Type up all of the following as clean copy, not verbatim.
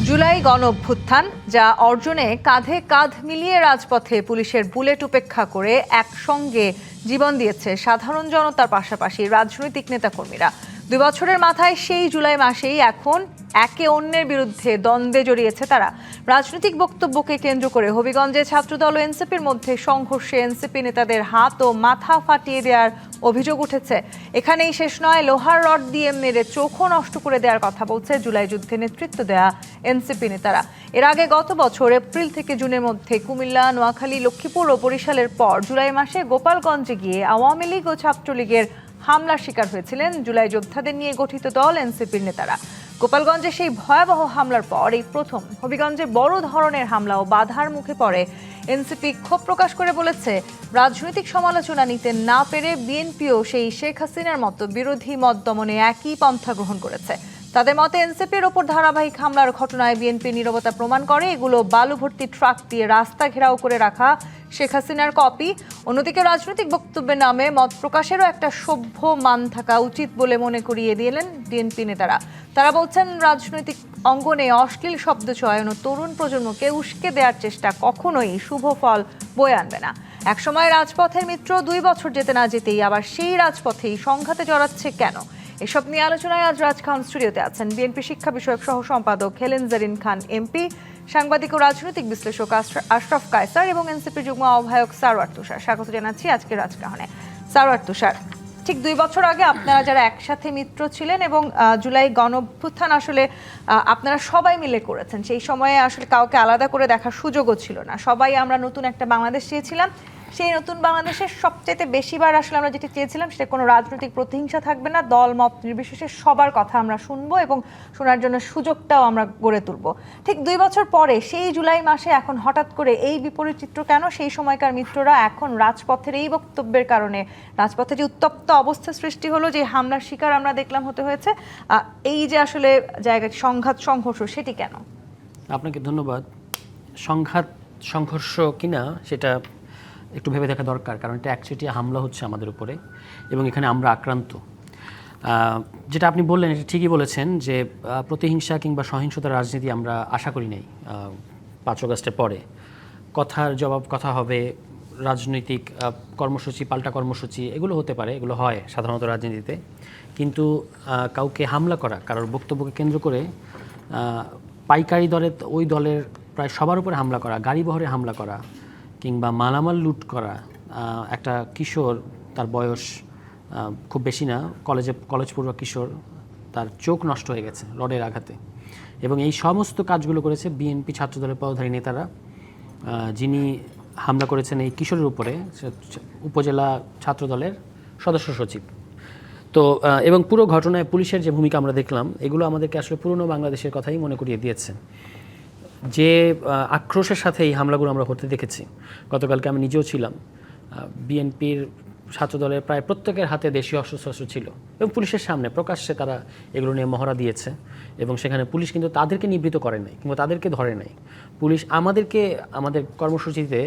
জুলাই গণ অভ্যুত্থান যা অর্জনে কাঁধে কাঁধ মিলিয়ে রাজপথে পুলিশের বুলেট উপেক্ষা করে একসঙ্গে জীবন দিয়েছে সাধারণ জনতার পাশাপাশি রাজনৈতিক নেতাকর্মীরা। 2 বছরের মাথায় সেই জুলাই মাসেই এখন একে অন্যের বিরুদ্ধে দ্বন্দ্বে জড়িয়েছে তারা। রাজনৈতিক বক্তব্যকে কেন্দ্র করে হবিগঞ্জে ছাত্রদল ও এনসিপির মধ্যে সংঘর্ষে এনসিপি নেতাদের হাত ও মাথা ফাটিয়ে দেওয়ার অভিযোগ উঠেছে। এখানেই শেষ নয়, লোহার রড দিয়ে মেরে চোখও নষ্ট করে দেওয়ার কথা বলছে জুলাই যুদ্ধে নেতৃত্ব দেয়া এনসিপি নেতারা। এর আগে গত বছর এপ্রিল থেকে জুনের মধ্যে কুমিল্লা, নোয়াখালী, লক্ষ্মীপুর ও বরিশালের পর জুলাই মাসে গোপালগঞ্জে গিয়ে আওয়ামী লীগ ও ছাত্রলীগের হামলার শিকার হয়েছিলেন জুলাই যোদ্ধাদের নিয়ে গঠিত দল এনসিপির নেতারা। গোপালগঞ্জে সেই ভয়াবহ হামলার পর এই প্রথম হবিগঞ্জে বড় ধরনের হামলা ও বাধার মুখে পড়ে এনসিপি ক্ষোভ প্রকাশ করে বলেছে, রাজনৈতিক সমালোচনা নিতে না পেরে বিএনপিও সেই শেখ হাসিনার মতো বিরোধী মত দমনে একই পন্থা গ্রহণ করেছে। তাদের মতে এনসিপির ওপর ধারাবাহিক হামলার ঘটনায় বিএনপির নীরবতা প্রমাণ করে এগুলো বালু ভর্তি ট্রাক দিয়ে রাস্তা ঘেরাও করে রাখা শেখ হাসিনার কপি। অন্যদিকে রাজনৈতিক বক্তব্যের নামে মত প্রকাশেরও একটা সভ্য মান থাকা উচিত বলে মনে করিয়ে দিলেন বিএনপি নেতারা। তারা বলছেন, রাজনৈতিক অঙ্গনে অশ্লীল শব্দ চয়ন ও তরুণ প্রজন্মকে উস্কে দেওয়ার চেষ্টা কখনোই শুভ ফল বয়ে আনবে না। একসময় রাজপথের মিত্র 2 বছর যেতে না যেতেই আবার সেই রাজপথেই সংঘাতে জড়াচ্ছে কেন? এসব নিয়ে আলোচনায় আজ রাজখান স্টুডিওতে আছেন বিএনপি শিক্ষা বিষয়ক সহ সম্পাদক হেলেন জারিন খান এমপি, সাংবাদিক ও রাজনৈতিক বিশ্লেষক আশরাফ কায়সার এবং এনসিপি যুগ্ম আহ্বায়ক সারওয়ার তুষার। স্বাগত জানাচ্ছি আজকে রাজকাহনে। সারওয়ার তুষার, ঠিক 2 বছর আগে আপনারা যারা একসাথে মিত্র ছিলেন এবং জুলাই গণ অভ্যুত্থান আসলে আপনারা সবাই মিলে করেছেন, সেই সময়ে আসলে কাউকে আলাদা করে দেখার সুযোগও ছিল না। সবাই আমরা নতুন একটা বাংলাদেশ চেয়েছিলাম। সেই নতুন বাংলাদেশের সবচেয়ে বেশিবার আসলে আমরা যেটা চেয়েছিলাম সেটা কোনো রাজনৈতিক প্রতিহিংসা থাকবে না, দল মত নির্বিশেষে সবার কথা আমরা শুনবো এবং শোনার জন্য সুযোগটাও আমরা গড়ে তুলবো। ঠিক 2 বছর পরে সেই জুলাই মাসে এখন হঠাৎ করে এই বিপরীত চিত্র কেন? সেই সময়কার মিত্ররা এখন রাজপথের এই বক্তব্যের কারণে রাজপথে যে উত্তপ্ত অবস্থা সৃষ্টি হলো, যে হামলার শিকার আমরা দেখলাম হতে হয়েছে, এই যে আসলে জায়গায় সংঘাত সংঘর্ষ, সেটি কেন? আপনাকে ধন্যবাদ। সংঘর্ষ কিনা সেটা একটু ভেবে দেখা দরকার, কারণ এটা একচেটিয়া হামলা হচ্ছে আমাদের উপরে এবং এখানে আমরা আক্রান্ত। যেটা আপনি বললেন এটা ঠিকই বলেছেন যে প্রতিহিংসা কিংবা সহিংসতার রাজনীতি আমরা আশা করি নাই 5 আগস্টের পরে। কথার জবাব কথা হবে, রাজনৈতিক কর্মসূচি পাল্টা কর্মসূচি এগুলো হতে পারে, এগুলো হয় সাধারণত রাজনীতিতে, কিন্তু কাউকে হামলা করা, কারোর বক্তব্যকে কেন্দ্র করে পাইকারি দলের ওই দলের প্রায় সবার উপরে হামলা করা, গাড়ি বহরে হামলা করা কিংবা মালামাল লুট করা, একটা কিশোর, তার বয়স খুব বেশি না, কলেজ পড়ুয়া কিশোর, তার চোখ নষ্ট হয়ে গেছে রডের আঘাতে, এবং এই সমস্ত কাজগুলো করেছে বিএনপি ছাত্রদলের পদধারী নেতারা। যিনি হামলা করেছেন এই কিশোরের উপরে উপজেলা ছাত্রদলের সদস্য সচিব। তো এবং পুরো ঘটনায় পুলিশের যে ভূমিকা আমরা দেখলাম, এগুলো আমাদেরকে আসলে পুরনো বাংলাদেশের কথাই মনে করিয়ে দিয়েছে। যে আক্রোশের সাথে এই হামলাগুলো আমরা হতে দেখেছি, গতকালকে আমি নিজেও ছিলাম, বিএনপির ছাত্রদলের প্রায় প্রত্যেকের হাতে দেশীয় অস্ত্রশস্ত্র ছিল এবং পুলিশের সামনে প্রকাশ্যে তারা এগুলো নিয়ে মহড়া দিয়েছে এবং সেখানে পুলিশ কিন্তু তাদেরকে নিবৃত্ত করে নাই কিংবা তাদেরকে ধরে নাই। পুলিশ আমাদেরকে আমাদের কর্মসূচিতে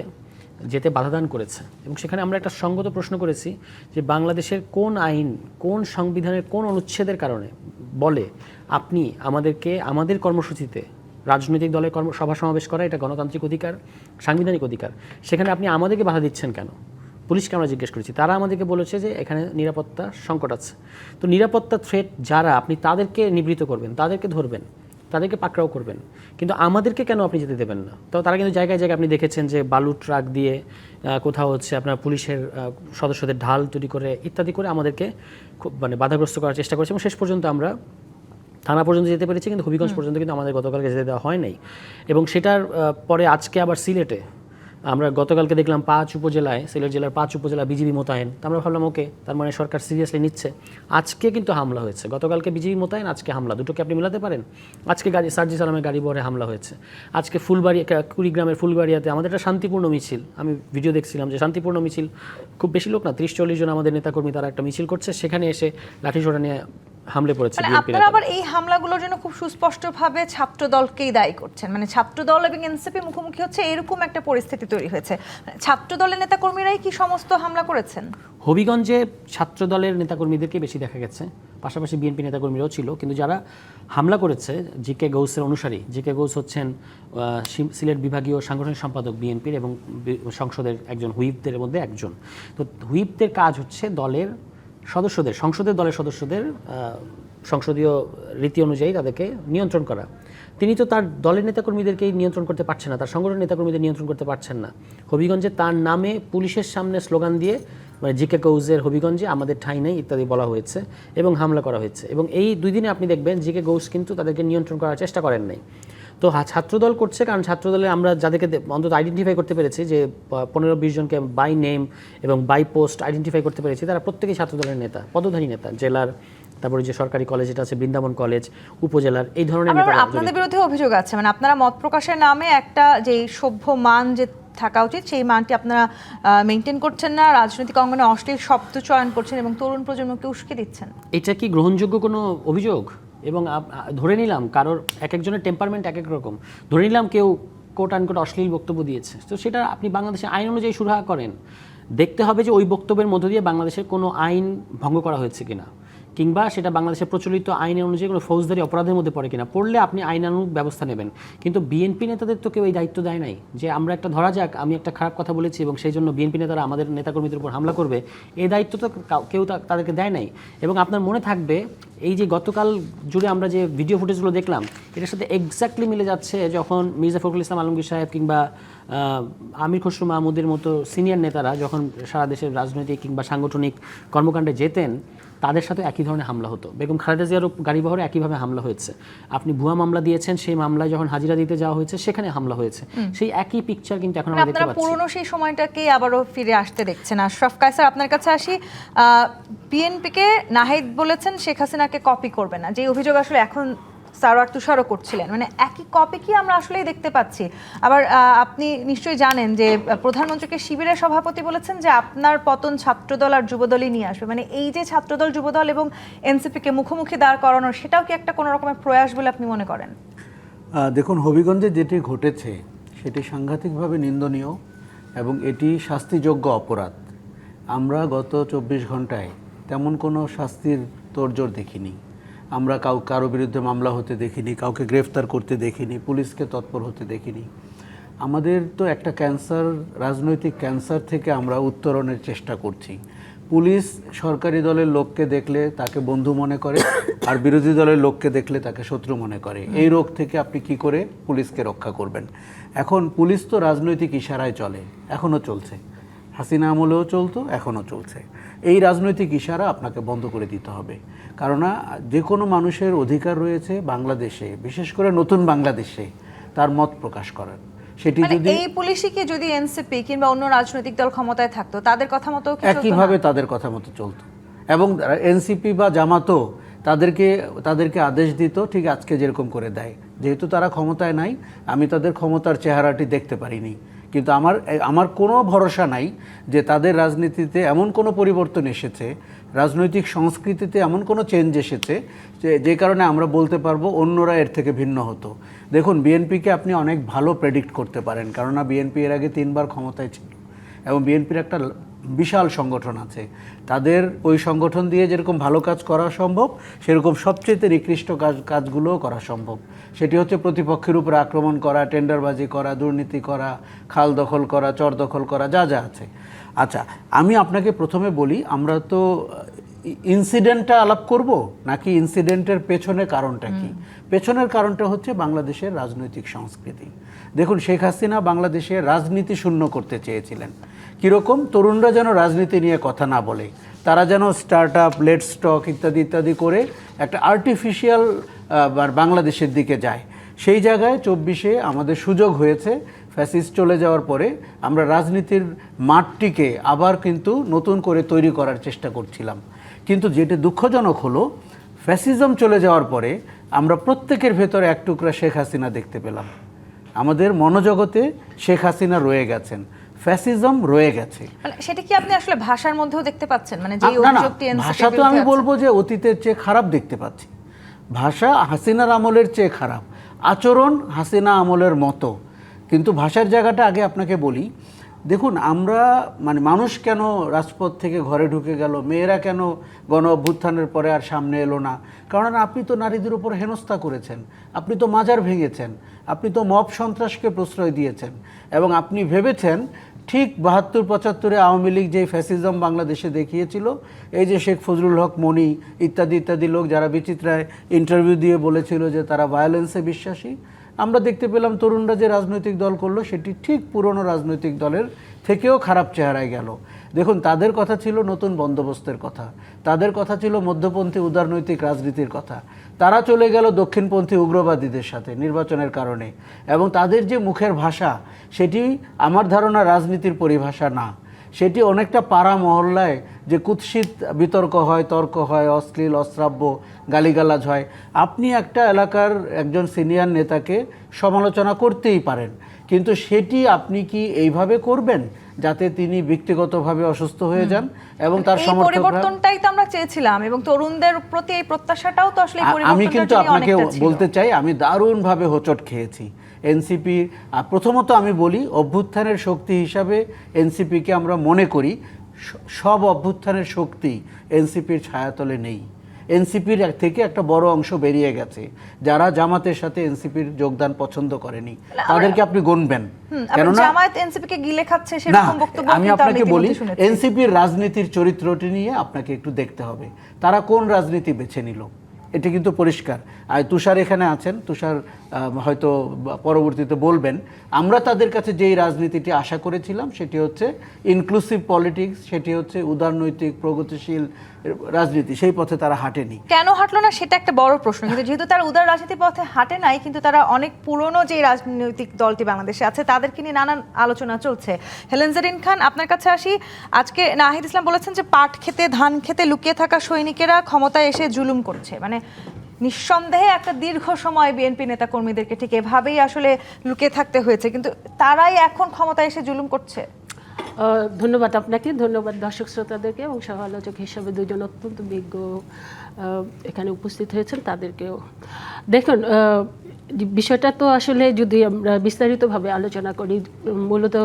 যেতে বাধাদান করেছে এবং সেখানে আমরা একটা সঙ্গত প্রশ্ন করেছি যে বাংলাদেশের কোন আইন, কোন সংবিধানের কোন অনুচ্ছেদের কারণে বলে আপনি আমাদেরকে আমাদের কর্মসূচিতে, রাজনৈতিক দলের সভা সমাবেশ করা এটা গণতান্ত্রিক অধিকার, সাংবিধানিক অধিকার, সেখানে আপনি আমাদেরকে বাধা দিচ্ছেন কেন? পুলিশকে আমরা জিজ্ঞেস করেছি, তারা আমাদেরকে বলেছে যে এখানে নিরাপত্তা সংকট আছে। তো নিরাপত্তা থ্রেট যারা, আপনি তাদেরকে নিবৃত্ত করবেন, তাদেরকে ধরবেন, তাদেরকে পাকড়াও করবেন, কিন্তু আমাদেরকে কেন আপনি যেতে দেবেন না? তো তারা কিন্তু জায়গায় জায়গায় আপনি দেখেছেন যে বালু ট্রাক দিয়ে কোথাও হচ্ছে আপনার পুলিশের সদস্যদের ঢাল তৈরি করে ইত্যাদি করে আমাদেরকে খুব বাধাগ্রস্ত করার চেষ্টা করেছে এবং শেষ পর্যন্ত আমরা থানা পর্যন্ত যেতে পেরেছি, কিন্তু হবিগঞ্জ পর্যন্ত কিন্তু আমাদের গতকালকে যেতে দেওয়া হয় নাই। এবং সেটার পরে আজকে আবার সিলেটে আমরা গতকালকে দেখলাম 5 উপজেলায়, সিলেট জেলার 5 উপজেলা বিজিবি মোতায়েন। তো আমরা ভাবলাম ওকে, তার মানে সরকার সিরিয়াসলি নিচ্ছে। আজকে কিন্তু হামলা হয়েছে, গতকালকে বিজিবি মোতায়েন, আজকে হামলা, দুটোকে আপনি মিলাতে পারেন? আজকে সার্জি সালামের গাড়ি বহরে হামলা হয়েছে, আজকে কুড়িগ্রামের ফুলবাড়িয়াতে আমাদের একটা শান্তিপূর্ণ মিছিল, আমি ভিডিও দেখছিলাম যে শান্তিপূর্ণ মিছিল, খুব বেশি লোক না, 30-40 জন আমাদের নেতাকর্মী তারা একটা মিছিল করছে, সেখানে এসে লাঠিসোঁটা নিয়ে হামলে পড়েছে। আপনারা আবার এই হামলাগুলোর জন্য খুব সুস্পষ্টভাবে ছাত্র দলকেই দায়ী করছেন, মানে ছাত্র দল এবং এনসিপি মুখোমুখি হচ্ছে, এরকম একটা পরিস্থিতি তৈরি হয়েছে। ছাত্র দলের নেতাকর্মীরাই কি সমস্ত হামলা করেছেন? হবিগঞ্জে ছাত্রদলের নেতাকর্মীদেরকে বেশি দেখা গেছে, পাশাপাশি বিএনপি নেতাকর্মীরাও ছিল, কিন্তু যারা হামলা করেছে জিকে গৌসের অনুসারী, জিকে গৌস হচ্ছেন সিলেট বিভাগীয় সাংগঠনিক সম্পাদক বিএনপির এবং সংসদের একজন হুইপদের মধ্যে একজন। তো হুইপদের কাজ হচ্ছে দলের সদস্যদের, সংসদের দলের সদস্যদের সংসদীয় রীতি অনুযায়ী তাদেরকে নিয়ন্ত্রণ করা। তিনি তো তার দলের নেতাকর্মীদেরকেই নিয়ন্ত্রণ করতে পারছেন না, তার সংগঠনের নেতাকর্মীদের নিয়ন্ত্রণ করতে পারছেন না। হবিগঞ্জে তার নামে পুলিশের সামনে স্লোগান দিয়ে, মানে জিকে গৌসের হবিগঞ্জে আমাদের ঠাঁই নেই ইত্যাদি বলা হয়েছে এবং হামলা করা হয়েছে। এবং এই 2 দিনে আপনি দেখবেন জিকে গৌস কিন্তু তাদেরকে নিয়ন্ত্রণ করার চেষ্টা করেন নাই। তো ছাত্রদল করছে, কারণ ছাত্রদলে আমরা যাদেরকে অন্তত আইডেন্টিফাই করতে পেরেছি, যে 15-20 জনকে বাই নেম এবং বাই পোস্ট আইডেন্টিফাই করতে পেরেছি, তারা প্রত্যেকেই ছাত্রদলের নেতা, পদধারী নেতা, জেলার, তারপরে যে সরকারি কলেজ যেটা আছে বৃন্দাবন কলেজ, উপজেলার, এই ধরনের নেতা। আপনাদের বিরুদ্ধে অভিযোগ আছে, মানে আপনারা মত প্রকাশের নামে একটা যে সভ্য মান যে থাকা উচিত সেই মানটি আপনারা মেনটেন করছেন না, রাজনৈতিক অঙ্গনে অশ্লীল শব্দ চয়ন করছেন এবং তরুণ প্রজন্মকে উস্কে দিচ্ছেন। এটা কি গ্রহণযোগ্য কোনো অভিযোগ? এবং ধরে নিলাম কারোর এক একজনের টেম্পারমেন্ট এক এক রকম, ধরে নিলাম কেউ কোট আনকোট অশ্লীল বক্তব্য দিয়েছে, তো সেটা আপনি বাংলাদেশের আইন অনুযায়ী সুরাহা করেন। দেখতে হবে যে ওই বক্তব্যের মধ্য দিয়ে বাংলাদেশের কোনো আইন ভঙ্গ করা হয়েছে কিনা, কিংবা সেটা বাংলাদেশের প্রচলিত আইনের অনুযায়ী কোনো ফৌজদারি অপরাধের মধ্যে পড়ে কিনা। পড়লে আপনি আইনানুগ ব্যবস্থা নেবেন। কিন্তু বিএনপি নেতাদের তো কেউ এই দায়িত্ব দেয় নাই যে আমরা একটা, ধরা যাক আমি একটা খারাপ কথা বলেছি এবং সেই জন্য বিএনপি নেতারা আমাদের নেতাকর্মীদের উপর হামলা করবে, এই দায়িত্ব তো কেউ তাদেরকে দেয় নাই। এবং আপনার মনে থাকবে এই যে গতকাল জুড়ে আমরা যে ভিডিও ফুটেজগুলো দেখলাম, এটার সাথে এক্স্যাক্টলি মিলে যাচ্ছে যখন মির্জা ফখরুল ইসলাম আলমগীর সাহেব কিংবা আমির খসরু মাহমুদের মতো সিনিয়র নেতারা যখন সারা দেশের রাজনৈতিক কিংবা সাংগঠনিক কর্মকাণ্ডে যেতেন, তাদের সাথে একই ধরনের হামলা হতো। বেগম খালেদা জিয়ারও গাড়িবহরে একইভাবে হামলা হয়েছে। আপনি ভুয়া মামলা দিয়েছেন, সেই মামলায় যখন হাজিরা দিতে যাওয়া হয়েছে সেখানে হামলা হয়েছে। সেই একই পিকচার কিন্তু এখন আমরা দেখতে পাচ্ছি। পুরনো সেই সময়টাকে আবারও ফিরে আসতে দেখছেন। আশরাফ কায়সার, আপনার কাছে আসি। বিএনপিকে নাহিদ বলেছেন শেখ হাসিনাকে কপি করবে না, যে অভিযোগ আসলে এখন সারোয়ার তুষারও করছিলেন, মানে একই কপি কি আমরা আসলেই দেখতে পাচ্ছি? আবার আপনি নিশ্চয়ই জানেন যে প্রধানমন্ত্রীকে শিবিরের সভাপতি বলেছেন যে আপনার পতন ছাত্রদল আর যুবদলই নিয়ে আসবে, মানে এই যে ছাত্রদল, যুবদল এবং এনসিপিকে মুখোমুখি দাঁড় করানোর, সেটাও কি একটা কোনো রকমের প্রয়াস বলে আপনি মনে করেন? দেখুন, হবিগঞ্জে যেটি ঘটেছে সেটি সাংঘাতিকভাবে নিন্দনীয় এবং এটি শাস্তিযোগ্য অপরাধ। আমরা গত 24 ঘন্টায় তেমন কোনো শাস্তির তোড়জোড় দেখিনি। আমরা কারো বিরুদ্ধে মামলা হতে দেখিনি, কাউকে গ্রেফতার করতে দেখিনি, পুলিশকে তৎপর হতে দেখিনি। আমাদের তো একটা ক্যান্সার, রাজনৈতিক ক্যান্সার থেকে আমরা উত্তরণের চেষ্টা করছি। পুলিশ সরকারি দলের লোককে দেখলে তাকে বন্ধু মনে করে, আর বিরোধী দলের লোককে দেখলে তাকে শত্রু মনে করে। এই রোগ থেকে আপনি কি করে পুলিশকে রক্ষা করবেন? এখন পুলিশ তো রাজনৈতিক ইশারায় চলে, এখনও চলছে, হাসিনা আমলেও চলতো, এখনও চলছে। এই রাজনৈতিক ইশারা আপনাকে বন্ধ করে দিতে হবে, কারণ যে কোনো মানুষের অধিকার রয়েছে বাংলাদেশে, বিশেষ করে নতুন বাংলাদেশে, তার মত প্রকাশ করার। সেটি যদি এই পুলিশই কি যদি এনসিপি কিংবা অন্য রাজনৈতিক দল ক্ষমতায় থাকতো তাদের কথা মতো একইভাবে তাদের কথা মতো চলতো, এবং এনসিপি বা জামাতও তাদেরকে আদেশ দিত ঠিক আজকে যেরকম করে দেয়। যেহেতু তারা ক্ষমতায় নাই, আমি তাদের ক্ষমতার চেহারাটি দেখতে পারিনি, কিন্তু আমার কোনো ভরসা নাই যে তাদের রাজনীতিতে এমন কোনো পরিবর্তন এসেছে, রাজনৈতিক সংস্কৃতিতে এমন কোনো চেঞ্জ এসেছে যে কারণে আমরা বলতে পারবো অন্যরা এর থেকে ভিন্ন হতো। দেখুন, বিএনপিকে আপনি অনেক ভালো প্রেডিক্ট করতে পারেন, কেননা বিএনপি এর আগে 3 বার ক্ষমতায় ছিল এবং বিএনপির একটা বিশাল সংগঠন আছে। তাদের ওই সংগঠন দিয়ে যেরকম ভালো কাজ করা সম্ভব, সেরকম সবচেয়ে নিকৃষ্ট কাজগুলোও করা সম্ভব। সেটি হচ্ছে প্রতিপক্ষের উপর আক্রমণ করা, টেন্ডারবাজি করা, দুর্নীতি করা, খাল দখল করা, চর দখল করা, যা যা আছে। আচ্ছা, আমি আপনাকে প্রথমে বলি, আমরা তো ইনসিডেন্টটা আলাপ করব নাকি ইনসিডেন্টের পেছনের কারণটা কি? পেছনের কারণটা হচ্ছে বাংলাদেশের রাজনৈতিক সংস্কৃতি। দেখুন, শেখ হাসিনা বাংলাদেশে রাজনীতি শূন্য করতে চেয়েছিলেন। কীরকম? তরুণরা যেন রাজনীতি নিয়ে কথা না বলে, তারা যেন স্টার্ট আপ, লেটস স্টক ইত্যাদি ইত্যাদি করে একটা আর্টিফিশিয়াল বাংলাদেশের দিকে যায়। সেই জায়গায় 24-এ আমাদের সুযোগ হয়েছে। ফ্যাসিস্ট চলে যাওয়ার পরে আমরা রাজনীতির মাঠটিকে আবার কিন্তু নতুন করে তৈরি করার চেষ্টা করছিলাম। কিন্তু যেটা দুঃখজনক হলো, ফ্যাসিজম চলে যাওয়ার পরে আমরা প্রত্যেকের ভেতরে এক টুকরা শেখ হাসিনা দেখতে পেলাম। আমাদের মনোজগতে শেখ হাসিনা রয়ে গেছেন, ফ্যাসিজম রয়ে গেছে। সেটা কি আপনি আসলে ভাষার মধ্যেও দেখতে পাচ্ছেন? মানে যে অভিযোগটি ভাষা তো আমি বলবো যে অতীতের চেয়ে খারাপ দেখতে পাচ্ছি। ভাষা হাসিনার আমলের চেয়ে খারাপ, আচরণ হাসিনা আমলের মতো। কিন্তু ভাষার জায়গাটা আগে আপনাকে বলি, দেখুন আমরা মানে মানুষ কেন রাজপথ থেকে ঘরে ঢুকে গেল, মেয়েরা কেন গণ অভ্যুত্থানের পরে আর সামনে এলো না? কারণ আপনি তো নারীদের উপর হেনস্থা করেছেন, আপনি তো মাজার ভেঙেছেন, আপনি তো মব সন্ত্রাসকে প্রশ্রয় দিয়েছেন, এবং আপনি ভেবেছেন ঠিক 72-75-এ আওয়ামী লীগ যে ফ্যাসিজম বাংলাদেশে দেখিয়েছিল, এই যে শেখ ফজলুল হক মনি ইত্যাদি ইত্যাদি লোক যারা বিচিত্রায় ইন্টারভিউ দিয়ে বলেছিল যে তারা ভায়োলেন্সে বিশ্বাসী, আমরা দেখতে পেলাম তরুণরা যে রাজনৈতিক দল করলো সেটি ঠিক পুরনো রাজনৈতিক দলের থেকেও খারাপ চেহারায় গেল। দেখুন তাদের কথা ছিল নতুন বন্দোবস্তের কথা, তাদের কথা ছিল মধ্যপন্থী উদারনৈতিক রাজনীতির কথা, তারা চলে গেল দক্ষিণপন্থী উগ্রবাদীদের সাথে নির্বাচনের কারণে, এবং তাদের যে মুখের ভাষা সেটি আমার ধারণা রাজনীতির পরিভাষা না, সেটি অনেকটা পাড়া মহল্লায় যে কুৎসিত বিতর্ক হয়, তর্ক হয়, অশ্লীল অশ্রাব্য গালিগালাজ হয়। আপনি একটা এলাকার একজন সিনিয়র নেতাকে সমালোচনা করতেই পারেন, কিন্তু সেটি আপনি কি এইভাবে করবেন যাতে তিনি ব্যক্তিগতভাবে অসুস্থ হয়ে যান এবং তার এই সমর্থকরা? পরিবর্তনটাই তো আমরা চেয়েছিলাম, এবং তরুণদের প্রতি এই প্রত্যাশাটাও তো আসলে এই আমি পরিবর্তনটার কিন্তু জন্য আপনাকে অনেকটা ছিল। বলতে চাই, আমি দারুণভাবে হোঁচট খেয়েছি এনসিপি। প্রথমত আমি বলি অভ্যুত্থানের শক্তি হিসাবে এনসিপিকে আমরা মনে করি, সব অভ্যুত্থানের শক্তি এনসিপির ছায়াতলে নেই। এনসিপির থেকে একটা বড় অংশ বেরিয়ে গেছে, যারা জামাতের সাথে এনসিপির যোগদান পছন্দ করেনি তাদেরকে আপনি গুনবেন। কেননা জামায়াত এনসিপি কে গিলে খাচ্ছে না, সেরকম বক্তব্য আমি কিন্তু আপনাকে বলি ইতিমধ্যে শুনেছি। এনসিপির রাজনীতির চরিত্রটি নিয়ে আপনাকে একটু দেখতে হবে, তারা কোন রাজনীতি বেছে নিল, এটা কিন্তু পরিষ্কার। আর তুষার এখানে আছেন, তুষার হয়তো পরবর্তীতে বলবেন, আমরা তাদের কাছে যেই রাজনীতিটি আশা করেছিলাম সেটি হচ্ছে ইনক্লুসিভ পলিটিক্স, সেটি হচ্ছে উদারনৈতিক প্রগতিশীল রাজনীতি, সেই পথে তারা হাঁটেনি। কেন হাঁটলো না সেটা একটা বড় প্রশ্ন, কিন্তু যেহেতু তারা উদার রাজনীতি পথে হাঁটে নাই, কিন্তু তারা অনেক পুরনো যে রাজনৈতিক দলটি বাংলাদেশে আছে তাদেরকে নিয়ে নানান আলোচনা চলছে। হেলেন জেরিন খান, আপনার কাছে আসি। আজকে নাহিদ ইসলাম বলেছেন যে পাট খেতে ধান খেতে লুকিয়ে থাকা সৈনিকেরা ক্ষমতায় এসে জুলুম করছে, মানে নিঃসন্দেহে একটা দীর্ঘ সময় বিএনপি নেতা কর্মীদেরকে ঠিক এভাবেই আসলে লুকিয়ে থাকতে হয়েছে, কিন্তু তারাই এখন ক্ষমতায় এসে জুলুম করছে। ধন্যবাদ আপনাকে, ধন্যবাদ দর্শক শ্রোতাদেরকে, এবং সহ আলোচক হিসাবে দুজন অত্যন্ত বিজ্ঞ এখানে উপস্থিত হয়েছেন তাদেরকেও। দেখুন বিষয়টা তো আসলে যদি আমরা বিস্তারিতভাবে আলোচনা করি, মূলত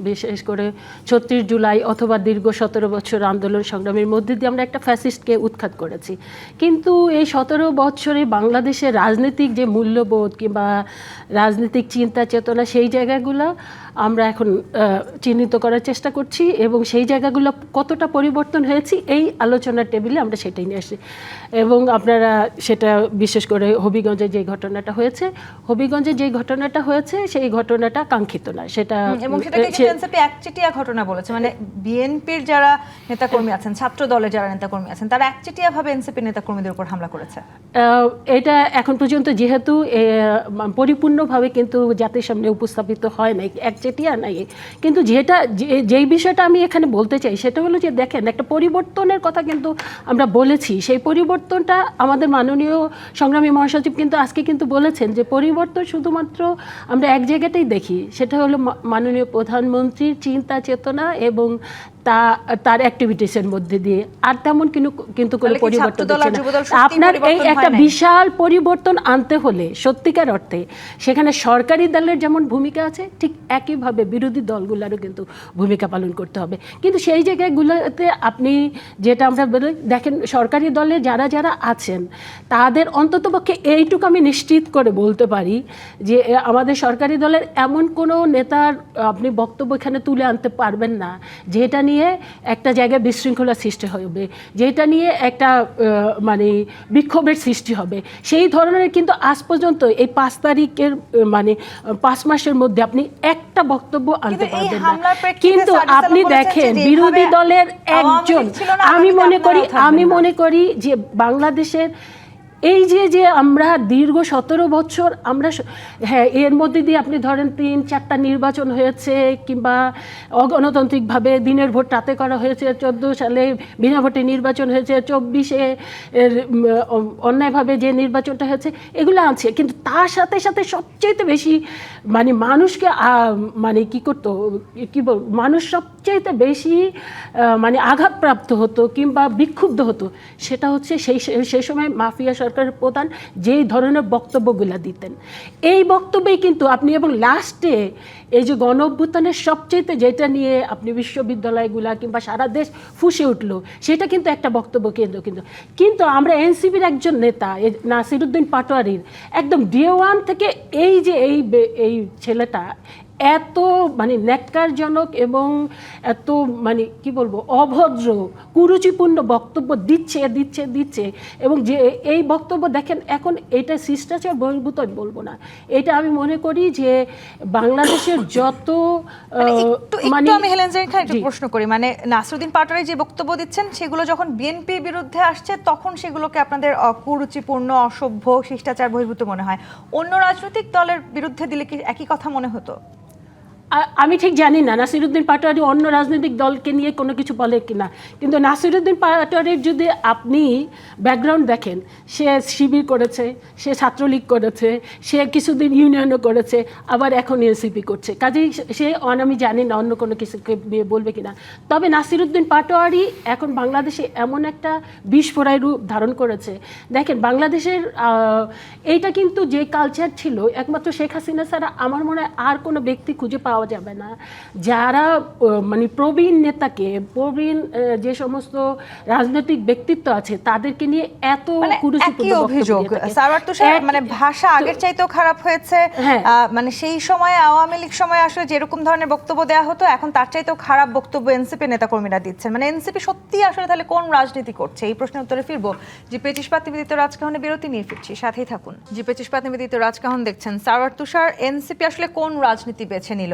বিশেষ করে 36 জুলাই অথবা দীর্ঘ 17 বছর আন্দোলন সংগ্রামের মধ্যে দিয়ে আমরা একটা ফ্যাসিস্টকে উৎখাত করেছি, কিন্তু এই 17 বছরে বাংলাদেশের রাজনৈতিক যে মূল্যবোধ কিংবা রাজনৈতিক চিন্তা চেতনা, সেই জায়গাগুলো আমরা এখন চিহ্নিত করার চেষ্টা করছি, এবং সেই জায়গাগুলো কতটা পরিবর্তন হয়েছে এই আলোচনার টেবিলে আমরা সেটাই নিয়ে আসি। এবং আপনারা সেটা বিশেষ করে হবিগঞ্জে যে ঘটনাটা হয়েছে, সেই ঘটনাটা কাঙ্ক্ষিত না, সেটা এবং সেটাকে কিন্তু এনসিপি একচেটিয়া ঘটনা বলেছে, মানে বিএনপির যারা নেতাকর্মী আছেন, ছাত্র দলের যারা নেতাকর্মী আছেন, তারা একচেটিয়া ভাবে এনসিপি নেতাকর্মীদের উপর হামলা করেছে। এটা এখন পর্যন্ত যেহেতু পরিপূর্ণভাবে কিন্তু জাতির সামনে উপস্থাপিত হয় নাই, একচেটিয়া নাই, কিন্তু যেই বিষয়টা আমি এখানে বলতে চাই সেটা হলো যে দেখেন, একটা পরিবর্তনের কথা কিন্তু আমরা বলেছি, সেই পরিবর্তনটা আমাদের মাননীয় সংগ্রামী মহাসচিব কিন্তু আজকে কিন্তু বলেছেন যে পরিবর্তন শুধুমাত্র আমরা এক জায়গাতেই দেখি, সেটা হলো মাননীয় প্রধানমন্ত্রীর চিন্তা চেতনা এবং তার অ্যাক্টিভিটিসের মধ্যে দিয়ে, আর তেমন কিন্তু কোনো পরিবর্তন আপনার এই একটা বিশাল পরিবর্তন আনতে হলে সত্যিকার অর্থে সেখানে সরকারি দলের যেমন ভূমিকা আছে, ঠিক একইভাবে বিরোধী দলগুলোরও কিন্তু ভূমিকা পালন করতে হবে। কিন্তু সেই জায়গাগুলোতে আপনি যেটা আমরা বলি, দেখেন সরকারি দলে যারা যারা আছেন তাদের অন্ততপক্ষে এইটুকু আমি নিশ্চিত করে বলতে পারি যে আমাদের সরকারি দলের এমন কোনো নেতার আপনি বক্তব্য এখানে তুলে আনতে পারবেন না যেটা নিয়ে একটা জায়গায় বিশৃঙ্খলা সৃষ্টি হবে, যেটা নিয়ে একটা মানে বিক্ষোভের সৃষ্টি হবে, সেই ধরনের কিন্তু আজ পর্যন্ত এই 5 তারিখের মানে 5 মাসের মধ্যে আপনি একটা বক্তব্য আনতে পারবেন না। কিন্তু আপনি দেখেন বিরোধী দলের একজন, আমি মনে করি যে বাংলাদেশের এই যে আমরা দীর্ঘ 17 বছর আমরা, হ্যাঁ এর মধ্যে দিয়ে আপনি ধরেন 3-4টা নির্বাচন হয়েছে, কিংবা অগণতান্ত্রিকভাবে দিনের ভোট রাতে করা হয়েছে, 14 সালে বিনা ভোটে নির্বাচন হয়েছে, 24-এ অন্যায়ভাবে যে নির্বাচনটা হয়েছে, এগুলো আছে, কিন্তু তার সাথে সাথে সবচেয়ে বেশি মানে মানুষকে মানে মানুষ সবচেয়ে বেশি মানে আঘাতপ্রাপ্ত হতো কিংবা বিক্ষুব্ধ হতো, সেটা হচ্ছে সেই সময় মাফিয়া সরকার সরকারের প্রধান যেই ধরনের বক্তব্যগুলো দিতেন, এই বক্তব্যেই কিন্তু আপনি, এবং লাস্টে এই যে গণ অভ্যুত্থানের সবচেয়ে যেটা নিয়ে আপনি বিশ্ববিদ্যালয়গুলা কিংবা সারা দেশ ফুঁসে উঠলো, সেটা কিন্তু একটা বক্তব্য কেন্দ্র। কিন্তু আমরা এনসিপির একজন নেতা নাসিরউদ্দিন পাটোয়ারির একদম ডে ওয়ান থেকে এই ছেলেটা এত মানে ন্যাক্কারজনক এবং এত মানে কি বলবো অভদ্র কুরুচিপূর্ণ বক্তব্য দিচ্ছে এবং যে এই বক্তব্য দেখেন, এখন এটা শিষ্টাচার বহির্ভূত আমি বলবো না, এটা আমি মনে করি যে বাংলাদেশের যত মানে আমি হেলেন জেরিন খান একটু প্রশ্ন করি, মানে নাসিরউদ্দিন পাটোয়ারি যে বক্তব্য দিচ্ছেন সেগুলো যখন বিএনপির বিরুদ্ধে আসছে তখন সেগুলোকে আপনাদের কুরুচিপূর্ণ, অসভ্য, শিষ্টাচার বহির্ভূত মনে হয়, অন্য রাজনৈতিক দলের বিরুদ্ধে দিলে কি একই কথা মনে হতো? আমি ঠিক জানি না নাসিরউদ্দিন পাটোয়ারি অন্য রাজনৈতিক দলকে নিয়ে কোনো কিছু বলে কিনা, কিন্তু নাসিরউদ্দিন পাটোয়ারির যদি আপনি ব্যাকগ্রাউন্ড দেখেন, সে শিবির করেছে, সে ছাত্রলীগ করেছে, সে কিছুদিন ইউনিয়নও করেছে, আবার এখন এনসিপি করছে, কাজেই সে আমি জানি না অন্য কোনো কিছুকে বলবে কিনা। তবে নাসিরউদ্দিন পাটোয়ারি এখন বাংলাদেশে এমন একটা বিস্ফোরণের রূপ ধারণ করেছে। দেখেন বাংলাদেশের এইটা কিন্তু যে কালচার ছিল একমাত্র শেখ হাসিনা ছাড়া আমার মনে হয় আর কোনো ব্যক্তি খুঁজে পাওয়া যাবে না যারা মানে প্রবীণ নেতাকে, প্রবীণ যে সমস্ত রাজনৈতিক ব্যক্তিত্ব আছে তাদেরকে নিয়ে এত কুরুচিপূর্ণ অভিযোগ। সারওয়ার তুষার, মানে ভাষা আগের চাইতেও খারাপ হয়েছে, মানে সেই সময় আওয়ামী লীগ সময় আসলে যেরকম ধরনের বক্তব্য দেওয়া হতো এখন তার চাইতেও খারাপ বক্তব্য এনসিপি নেতাকর্মীরা দিচ্ছেন। মানে এনসিপি সত্যি আসলে তাহলে কোন রাজনীতি করছে? এই প্রশ্নের উত্তরে ফিরবো। জিপি ইস্পাত নিবেদিত রাজকাহনে বিরতি নিয়ে ফিরছি, সাথেই থাকুন। জিপি ইস্পাত নিবেদিত রাজকাহন দেখছেন। সারওয়ার তুষার, এনসিপি আসলে কোন রাজনীতি বেছে নিল?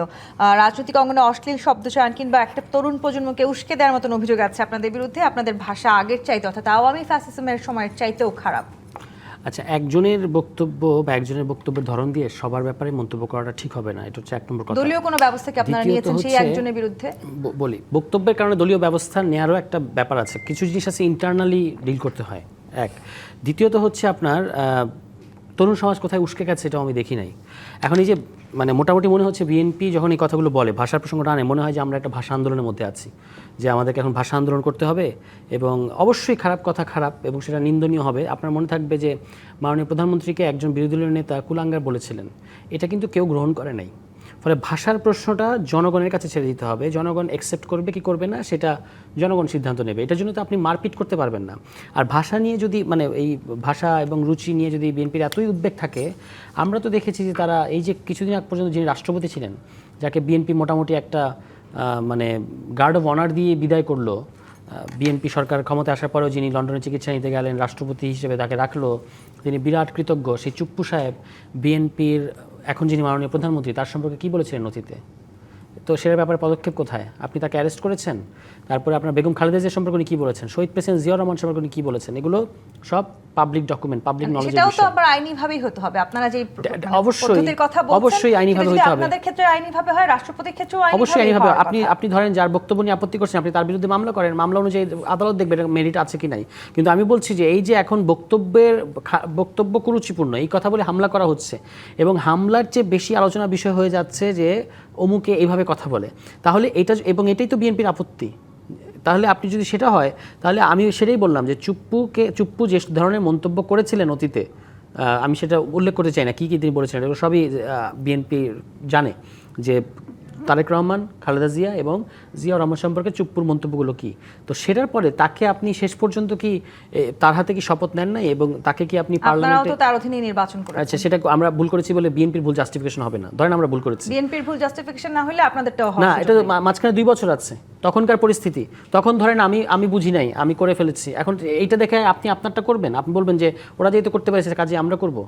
রাজনৈতিক অঙ্গনে অশ্লীল শব্দচয়ন কিংবা একটা তরুণ প্রজন্মকে উস্কে দেওয়ার মতন অভিযোগ আছে আপনাদের বিরুদ্ধে, আপনাদের ভাষা আগের চাইতে অর্থাৎ আওয়ামী ফ্যাসিজমের সময়ের চাইতেও খারাপ। আচ্ছা, একজনের বক্তব্য বা একজনের বক্তব্যের ধরন দিয়ে সবার ব্যাপারে মন্তব্য করাটা ঠিক হবে না, এটা হচ্ছে এক নম্বর কথা। দলীয় কোনো ব্যবস্থা কি আপনারা নিয়েছেন সেই একজনের বিরুদ্ধে? বলি, বক্তব্যের কারণে দলীয় ব্যবস্থা নেওয়ারও একটা ব্যাপার আছে, কিছু জিনিস আছে ইন্টারনালি ডিল করতে হয়, এক। দ্বিতীয়ত হচ্ছে আপনার তরুণ সমাজ কোথায় উস্কে গেছে এটাও আমি দেখি নাই। এখন এই যে মানে মোটামুটি মনে হচ্ছে বিএনপি যখন এই কথাগুলো বলে, ভাষার প্রসঙ্গটা আনে, মনে হয় যে আমরা একটা ভাষা আন্দোলনের মধ্যে আছি, যে আমাদেরকে এখন ভাষা আন্দোলন করতে হবে এবং অবশ্যই খারাপ কথা খারাপ এবং সেটা নিন্দনীয় হবে। আপনার মনে থাকবে যে মাননীয় প্রধানমন্ত্রীকে একজন বিরোধী দলের নেতা কুলাঙ্গার বলেছিলেন, এটা কিন্তু কেউ গ্রহণ করে নাই। ফলে ভাষার প্রশ্নটা জনগণের কাছে ছেড়ে দিতে হবে, জনগণ অ্যাকসেপ্ট করবে কি করবে না সেটা জনগণ সিদ্ধান্ত নেবে। এটার জন্য তো আপনি মারপিট করতে পারবেন না। আর ভাষা নিয়ে যদি মানে এই ভাষা এবং রুচি নিয়ে যদি বিএনপির এতই উদ্বেগ থাকে, আমরা তো দেখেছি যে তারা এই যে কিছুদিন আগ পর্যন্ত যিনি রাষ্ট্রপতি ছিলেন, যাকে বিএনপি মোটামুটি একটা মানে গার্ড অফ অনার দিয়ে বিদায় করলো, বিএনপি সরকার ক্ষমতায় আসার পরেও যিনি লন্ডনে চিকিৎসা নিতে গেলেন, রাষ্ট্রপতি হিসেবে তাকে রাখলো, তিনি বিরাট কৃতজ্ঞ। সেই চুপ্পু সাহেব বিএনপির এখন যিনি মাননীয় প্রধানমন্ত্রী, তার সম্পর্কে কী বলেছিলেন নথিতে? তো সেটার ব্যাপারে পদক্ষেপ কোথায়? আপনি তাকে অ্যারেস্ট করেছেন। তারপরে আপনার বেগম খালেদা জিয়ার সম্পর্কে উনি কী বলেছেন, শহীদ প্রেসিডেন্ট জিয়াউর রহমান সম্পর্কে উনি কী বলেছেন, এগুলো সব পাবলিক ডকুমেন্ট, পাবলিক নলেজের বিষয়। সেটাও তো আবার আইনিভাবেই হতে হবে। আপনারা যে অবশ্যই কথা বলছেন অবশ্যই আইনিভাবে হতে হবে। আপনাদের ক্ষেত্রে আইনিভাবে হয়, রাষ্ট্রপতির ক্ষেত্রেও অবশ্যই আইনিভাবে। আপনি ধরেন যার বক্তব্য নিয়ে আপত্তি করছেন, আপনি তার বিরুদ্ধে মামলা করেন, মামলা অনুযায়ী আদালত দেখবে এটা মেরিট আছে কি নাই। কিন্তু আমি বলছি যে এই যে এখন বক্তব্য কুরুচিপূর্ণ এই কথা বলে হামলা করা হচ্ছে এবং হামলার চেয়ে বেশি আলোচনা বিষয় হয়ে যাচ্ছে যে অমুকে এইভাবে কথা বলে, তাহলে এটা এবং এটাই তো বিএনপির আপত্তি। তাহলে আপনি যদি সেটা হয়, তাহলে আমি সেটাই বললাম যে চুপ্পু যে ধরনের মন্তব্য করেছিলেন অতীতে, আমি সেটা উল্লেখ করতে চাই না কী কী তিনি বলেছিলেন, এগুলো সবই বিএনপি জানে যে তারেক রহমান, খালেদা জিয়া এবং জিয়াউর রহমান সম্পর্কে চুপ্পুর মন্তব্যগুলো কী। তো সেটার পরে তাকে আপনি শেষ পর্যন্ত কি তার হাতে কি শপথ নেন নাই এবং তাকে কি আপনি পার্লামেন্টে তার অধীনে নির্বাচন করেছেন? আচ্ছা, সেটা আমরা ভুল করেছি বলে বিএনপির ভুল জাস্টিফিকেশন হবে না। ধরেন আমরা ভুল করেছি, বিএনপির ভুল জাস্টিফিকেশন না হলে আপনাদেরটাও হবে না। এটা মাঝখানে 2 বছর আছে, তখনকার পরিস্থিতি, তখন ধরেন আমি বুঝি নাই, আমি করে ফেলেছি। এখন এইটা দেখে আপনি আপনারটা করবেন, আপনি বলবেন যে ওরা যেহেতু করতে পেরেছে কাজে আমরা করব।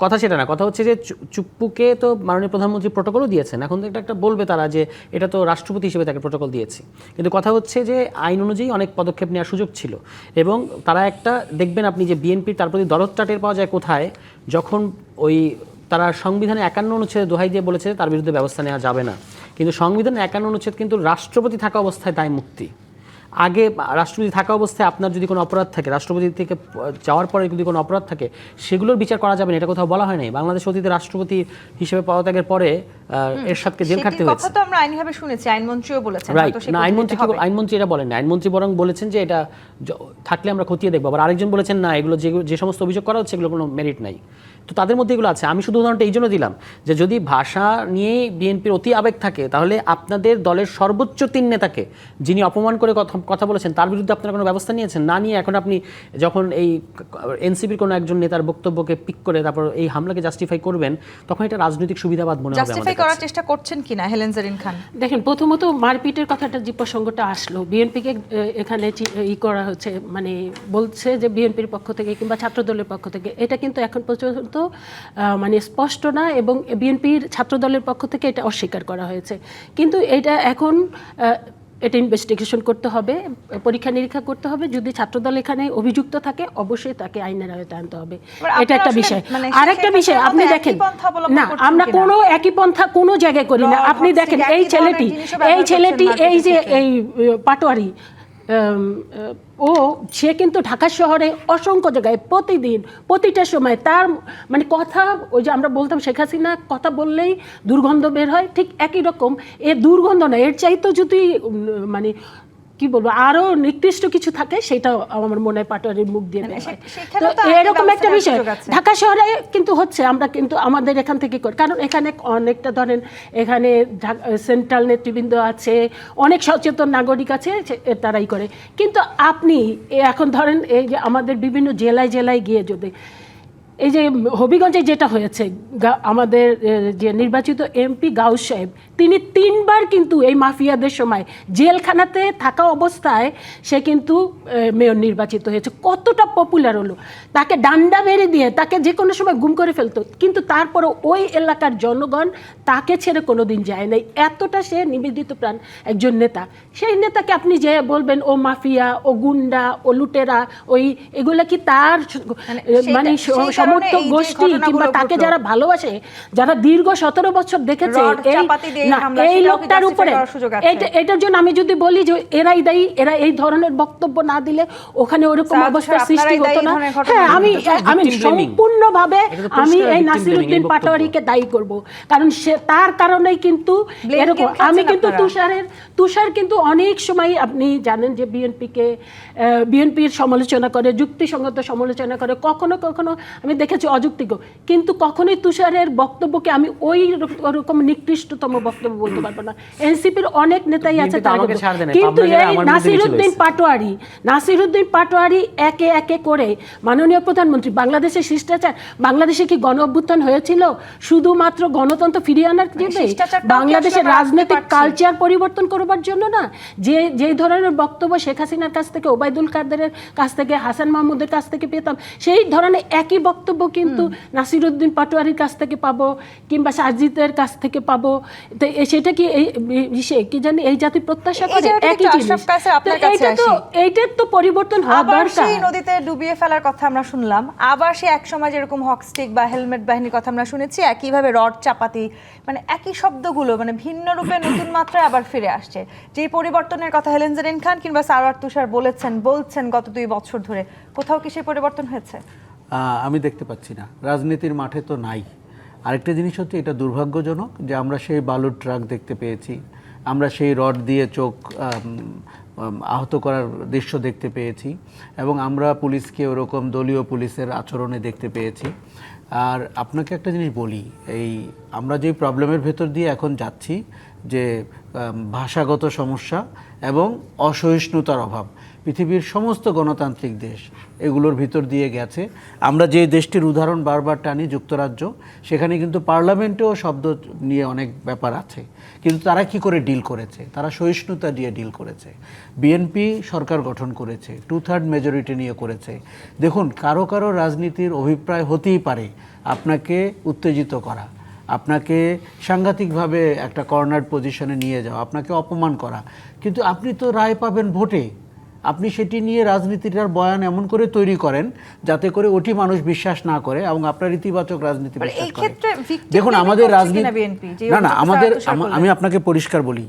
কথা সেটা না, কথা হচ্ছে যে চুপ্পুকে তো মাননীয় প্রধানমন্ত্রী প্রোটোকলও দিয়েছেন, এখন তো একটা বলবে তারা যে এটা তো রাষ্ট্রপতি হিসেবে তাকে প্রোটোকল দিয়েছি। কিন্তু কথা হচ্ছে যে আইন অনুযায়ী অনেক পদক্ষেপ নেওয়ার সুযোগ ছিল এবং তারা একটা দেখবেন আপনি যে বিএনপির তার প্রতি দরদটা টের পাওয়া যায় কোথায়, যখন ওই তারা সংবিধানে 51 অনুচ্ছেদে দোহাই দিয়ে বলেছে তার বিরুদ্ধে ব্যবস্থা নেওয়া যাবে না, কিন্তু সংবিধানে 51 অনুচ্ছেদ কিন্তু রাষ্ট্রপতি থাকা অবস্থায় দায় মুক্তি। আগে রাষ্ট্রপতি থাকা অবস্থায় আপনার যদি কোনো অপরাধ থাকে, রাষ্ট্রপতি থেকে যাওয়ার পরে যদি কোনো অপরাধ থাকে, সেগুলোর বিচার করা যাবে না, এটা কোথাও বলা হয় নাই। বাংলাদেশ অতীতে রাষ্ট্রপতি হিসেবে পদত্যাগের পরে এরশাদকে জেল খাটতে সেটির হয়েছে। কথা তো আমরা আইনিভাবে শুনেছি, আইনমন্ত্রীও বলেছেন। রাইট, হয়তো সে না আইনমন্ত্রী এটা বলেন না, আইনমন্ত্রী বরং বলেছেন যে এটা থাকলে আমরা খতিয়ে দেখবো। আবার আরেকজন বলেছেন না, এগুলো যে সমস্ত অভিযোগ করা হচ্ছে এগুলো কোনো মেরিট নাই। তো তাদের মধ্যে এগুলো আছে। আমি শুধু উদাহরণটা এই জন্য দিলাম যে যদি ভাষা নিয়ে বিএনপির অতি আবেগ থাকে, তাহলে আপনাদের দলের সর্বোচ্চ 3 নেতাকে যিনি অপমান করে কথা বলেছেন তার বিরুদ্ধে আপনারা কোনো ব্যবস্থা নিয়েছেন না, নিয়ে এখন আপনি যখন এই এনসিপির কোনো একজন নেতার বক্তব্যকে পিক করে তারপর এই হামলাকে জাস্টিফাই করবেন, তখন এটা রাজনৈতিক সুবিধাবাদ মনে হবে আমাদের জাস্টিফাই কাছে। করার চেষ্টা করছেন কিনা হেলেন জেরিন খান? দেখেন, প্রথমত মারপিটের কথাটা যে প্রসঙ্গটা আসলো, বিএনপিকে এখানে করা হচ্ছে, মানে বলছে যে বিএনপির পক্ষ থেকে কিংবা ছাত্রদলের পক্ষ থেকে, এটা কিন্তু এখন পর্যন্ত মানে স্পষ্ট না, এবং বিএনপির ছাত্রদলের পক্ষ থেকে এটা অস্বীকার করা হয়েছে। কিন্তু এটা এখন এটা ইনভেস্টিগেশন করতে হবে, পরীক্ষা নিরীক্ষা করতে হবে। যদি ছাত্রদল এখানে অভিযুক্ত থাকে, অবশ্যই তাকে আইনের আওতায় আনতে হবে। এটা একটা বিষয়। আরেকটা বিষয়, আপনি দেখেন না, আমরা কোনো একই পন্থা কোনো জায়গায় করি না। আপনি দেখেন এই ছেলেটি এই যে এই পাটোয়ারি, সে কিন্তু ঢাকা শহরে অসংখ্য জায়গায় প্রতিদিন প্রতিটা সময় তার মানে কথা, ওই যে আমরা বলতাম শেখ হাসিনা কথা বললেই দুর্গন্ধ বের হয়, ঠিক একই রকম এ দুর্গন্ধ না, এর চাইতো যদি মানে কি বলবো আরো নির্দিষ্ট কিছু থাকে, সেটা আমার মনে হয় পাটোয়ারির মুখ দিয়ে বের হয়। তো এরকম একটা বিষয় ঢাকা শহরে কিন্তু হচ্ছে, আমরা কিন্তু আমাদের এখান থেকে করি, কারণ এখানে অনেকটা ধরেন এখানে সেন্ট্রাল নেতৃবৃন্দ আছে, অনেক সচেতন নাগরিক আছে, তারাই করে। কিন্তু আপনি এখন ধরেন এই যে আমাদের বিভিন্ন জেলায় জেলায় গিয়ে যদি এই যে হবিগঞ্জে যেটা হয়েছে, আমাদের যে নির্বাচিত এমপি গাউস সাহেব, তিনি 3 বার কিন্তু এই মাফিয়াদের সময় জেলখানাতে থাকা অবস্থায় সে কিন্তু মেয়র নির্বাচিত হয়েছে। কতটা পপুলার হলো, তাকে ডান্ডা মেরে দিয়ে তাকে যে কোনো সময় গুম করে ফেলতো, কিন্তু তারপরে ওই এলাকার জনগণ তাকে ছেড়ে কোনো দিন যায় নাই। এতটা সে নিবেদিত প্রাণ একজন নেতা। সেই নেতাকে আপনি যে বলবেন ও মাফিয়া, ও গুন্ডা, ও লুটেরা, ওই এগুলা কি তার মানে সমর্থক গোষ্ঠী কিংবা তাকে যারা ভালোবাসে, যারা দীর্ঘ 17 বছর দেখেছে এই লোকটার উপরে, এটার জন্য আমি যদি বলি যে এরাই দায়ী, এরা এই ধরনের বক্তব্য না দিলে ওখানে ওরকম অবস্থার সৃষ্টি হতো না। হ্যাঁ, আমি সম্পূর্ণভাবে আমি এই নাসিরউদ্দিন পাটোয়ারিকে দায়ী করব, কারণ সে তার কারণেই কিন্তু এরকম। আমি কিন্তু তুষার কিন্তু অনেক সময় আপনি জানেন যে বিএনপির সমালোচনা করে, যুক্তিসঙ্গত সমালোচনা করে, কখনো কখনো আমি দেখেছি অযৌক্তিক, কিন্তু কখনোই তুষারের বক্তব্যকে আমি ওই রকম নিকৃষ্টতম বক্তব্য বলতে পারবো না। এনসিপির অনেক নেতাই আছে, কিন্তু এই নাসিরউদ্দিন পাটোয়ারি একে একে করে মাননীয় প্রধানমন্ত্রী, বাংলাদেশের শিষ্টাচার, বাংলাদেশে কি গণ অভ্যুত্থান হয়েছিল শুধুমাত্র গণতন্ত্র ফিরিয়ে আনার জন্য, বাংলাদেশের রাজনৈতিক কালচার পরিবর্তন করবার জন্য না? যে ধরনের বক্তব্য শেখ হাসিনার কাছ থেকে, ওবায়দুল কাদেরের কাছ থেকে, হাসান মাহমুদের কাছ থেকে পেতাম, সেই ধরনের একই বক্তব্য কিন্তু নাসিরউদ্দিন পাটোয়ারির কাছ থেকে পাবো, কিংবা সাজিদের কাছ থেকে পাবো। তো সেটা কি কি জানি এই জাতি প্রত্যাশা করে একই জিনিস? এইটার তো পরিবর্তন হওয়া দরকার। নদীতে ডুবিয়ে ফেলার কথা আমরা শুনলাম, আবার সে একসময় যেরকম হকস্টিক বা হেলমেট বাহিনীর কথা আমরা শুনেছি, একইভাবে রড চাপাতি, মানে একই শব্দগুলো মানে ভিন্ন রূপে নতুন মাত্রায় আবার ফিরে আসছে। যে পরিবর্তনের কথা হেলেন জেরিন খান কিংবা সারওয়ার তুষার বলছেন গত 2 বছর ধরে, কোথাও কি সেই পরিবর্তন হয়েছে? আমি দেখতে পাচ্ছি না, রাজনীতির মাঠে তো নাই। আরেকটা জিনিস হচ্ছে, এটা দুর্ভাগ্যজনক যে আমরা সেই বালুর ট্রাক দেখতে পেয়েছি, আমরা সেই রড দিয়ে চোখ আহত করার দৃশ্য দেখতে পেয়েছি, এবং আমরা পুলিশকে ওরকম দলীয় পুলিশের আচরণে দেখতে পেয়েছি। আর আপনাকে একটা জিনিস বলি, আমরা যে প্রবলেমের ভেতর দিয়ে এখন যাচ্ছি, যে ভাষাগত সমস্যা এবং অসহিষ্ণুতার অভাব, পৃথিবীর সমস্ত গণতান্ত্রিক দেশ এগুলোর ভিতর দিয়ে গেছে। আমরা যে দেশটির উদাহরণ বারবার টানি, যুক্তরাজ্য, সেখানে কিন্তু পার্লামেন্টেও শব্দ নিয়ে অনেক ব্যাপার আছে, কিন্তু তারা কি করে ডিল করেছে? তারা সহিষ্ণুতা দিয়ে ডিল করেছে। বিএনপি সরকার গঠন করেছে, 2/3 মেজরিটি নিয়ে করেছে। দেখুন, কারো কারো রাজনীতির অভিপ্রায় হতেই পারে আপনাকে উত্তেজিত করা, আপনাকে সাংঘাতিকভাবে একটা কর্নার পজিশনে নিয়ে যাওয়া, আপনাকে অপমান করা, কিন্তু আপনি তো রায় পাবেন ভোটে। আপনি সেটি নিয়ে রাজনীতিটার বয়ান এমন করে তৈরি করেন যাতে করে ওটি মানুষ বিশ্বাস না করে এবং আপনার ইতিবাচক রাজনীতি বিশ্বাস করে। দেখুন, আমাদের রাজনীতি আমি আপনাকে পরিষ্কার বলি,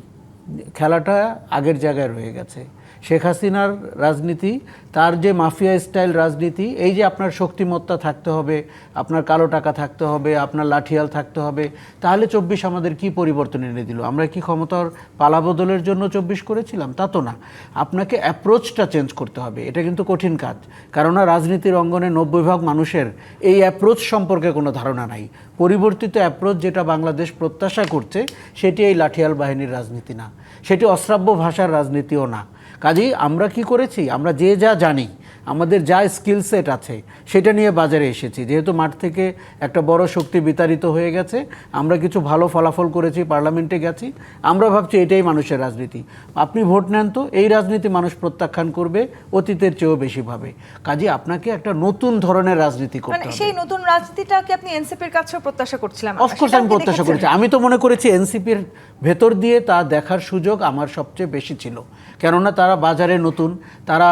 খেলাটা আগের জায়গায় রয়ে গেছে। শেখ হাসিনার রাজনীতি, তার যে মাফিয়া স্টাইল রাজনীতি, এই যে আপনার শক্তিমত্তা থাকতে হবে, আপনার কালো টাকা থাকতে হবে, আপনার লাঠিয়াল থাকতে হবে, তাহলে 24 আমাদের কি পরিবর্তন এনে দিল? আমরা কি ক্ষমতার পালাবদলের জন্য 24 করেছিলাম? তা তো না। আপনাকে অ্যাপ্রোচটা চেঞ্জ করতে হবে, এটা কিন্তু কঠিন কাজ। কেননা রাজনীতির অঙ্গনে 90% মানুষের এই অ্যাপ্রোচ সম্পর্কে কোনো ধারণা নাই। পরিবর্তিত অ্যাপ্রোচ যেটা বাংলাদেশ প্রত্যাশা করছে সেটি এই লাঠিয়াল বাহিনীর রাজনীতি না, সেটি অশ্রাব্য ভাষার রাজনীতিও না। কাজেই আমরা কি করেছি, আমরা যে যা জানি, আমাদের যা স্কিল সেট আছে সেটা নিয়ে বাজারে এসেছি। যেহেতু মাঠ থেকে একটা বড় শক্তি বিতাড়িত হয়ে গেছে, আমরা কিছু ভালো ফলাফল করেছি, পার্লামেন্টে গেছি, আমরা ভাবছি এটাই মানুষের রাজনীতি। আপনি ভোট নেন তো, এই রাজনীতি মানুষ প্রত্যাখ্যান করবে অতীতের চেয়েও বেশিভাবে। কাজে আপনাকে একটা নতুন ধরনের রাজনীতি করতে মানে হবে। সেই নতুন রাজনীতিটা কি আপনি এনসিপির কাছেও প্রত্যাশা করছিলেন? অফকোর্স আমি প্রত্যাশা করেছি। আমি তো মনে করেছি এনসিপির ভেতর দিয়ে তা দেখার সুযোগ আমার সবচেয়ে বেশি ছিল, কেননা তারা বাজারে নতুন, তারা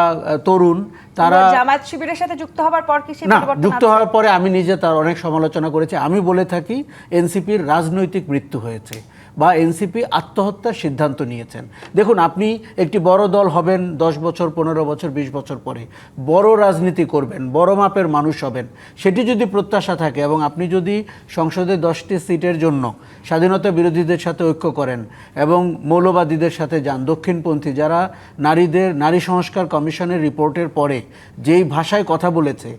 তরুণ, তারা জামায়াত শিবিরের সাথে যুক্ত হওয়ার পর কি সেই না, পরিবর্তন যুক্ত আছে? হওয়ার পরে আমি নিজে তার অনেক সমালোচনা করেছি। আমি বলে থাকি এনসিপির রাজনৈতিক মৃত্যু হয়েছে বা এনসিপি আত্মহত্যার সিদ্ধান্ত নিয়েছেন। দেখুন, আপনি একটি বড় দল হবেন 10 বছর, 15 বছর, 20 বছর পরে, বড় রাজনীতি করবেন, বড় মাপের মানুষ হবেন, সেটি যদি প্রত্যাশা থাকে এবং আপনি যদি সংসদে 10টি সিটের জন্য স্বাধীনতা বিরোধীদের সাথে ঐক্য করেন এবং মৌলবাদীদের সাথে যান, দক্ষিণপন্থী যারা নারী সংস্কার কমিশনের রিপোর্টের পরে যেই ভাষায় কথা বলেছে,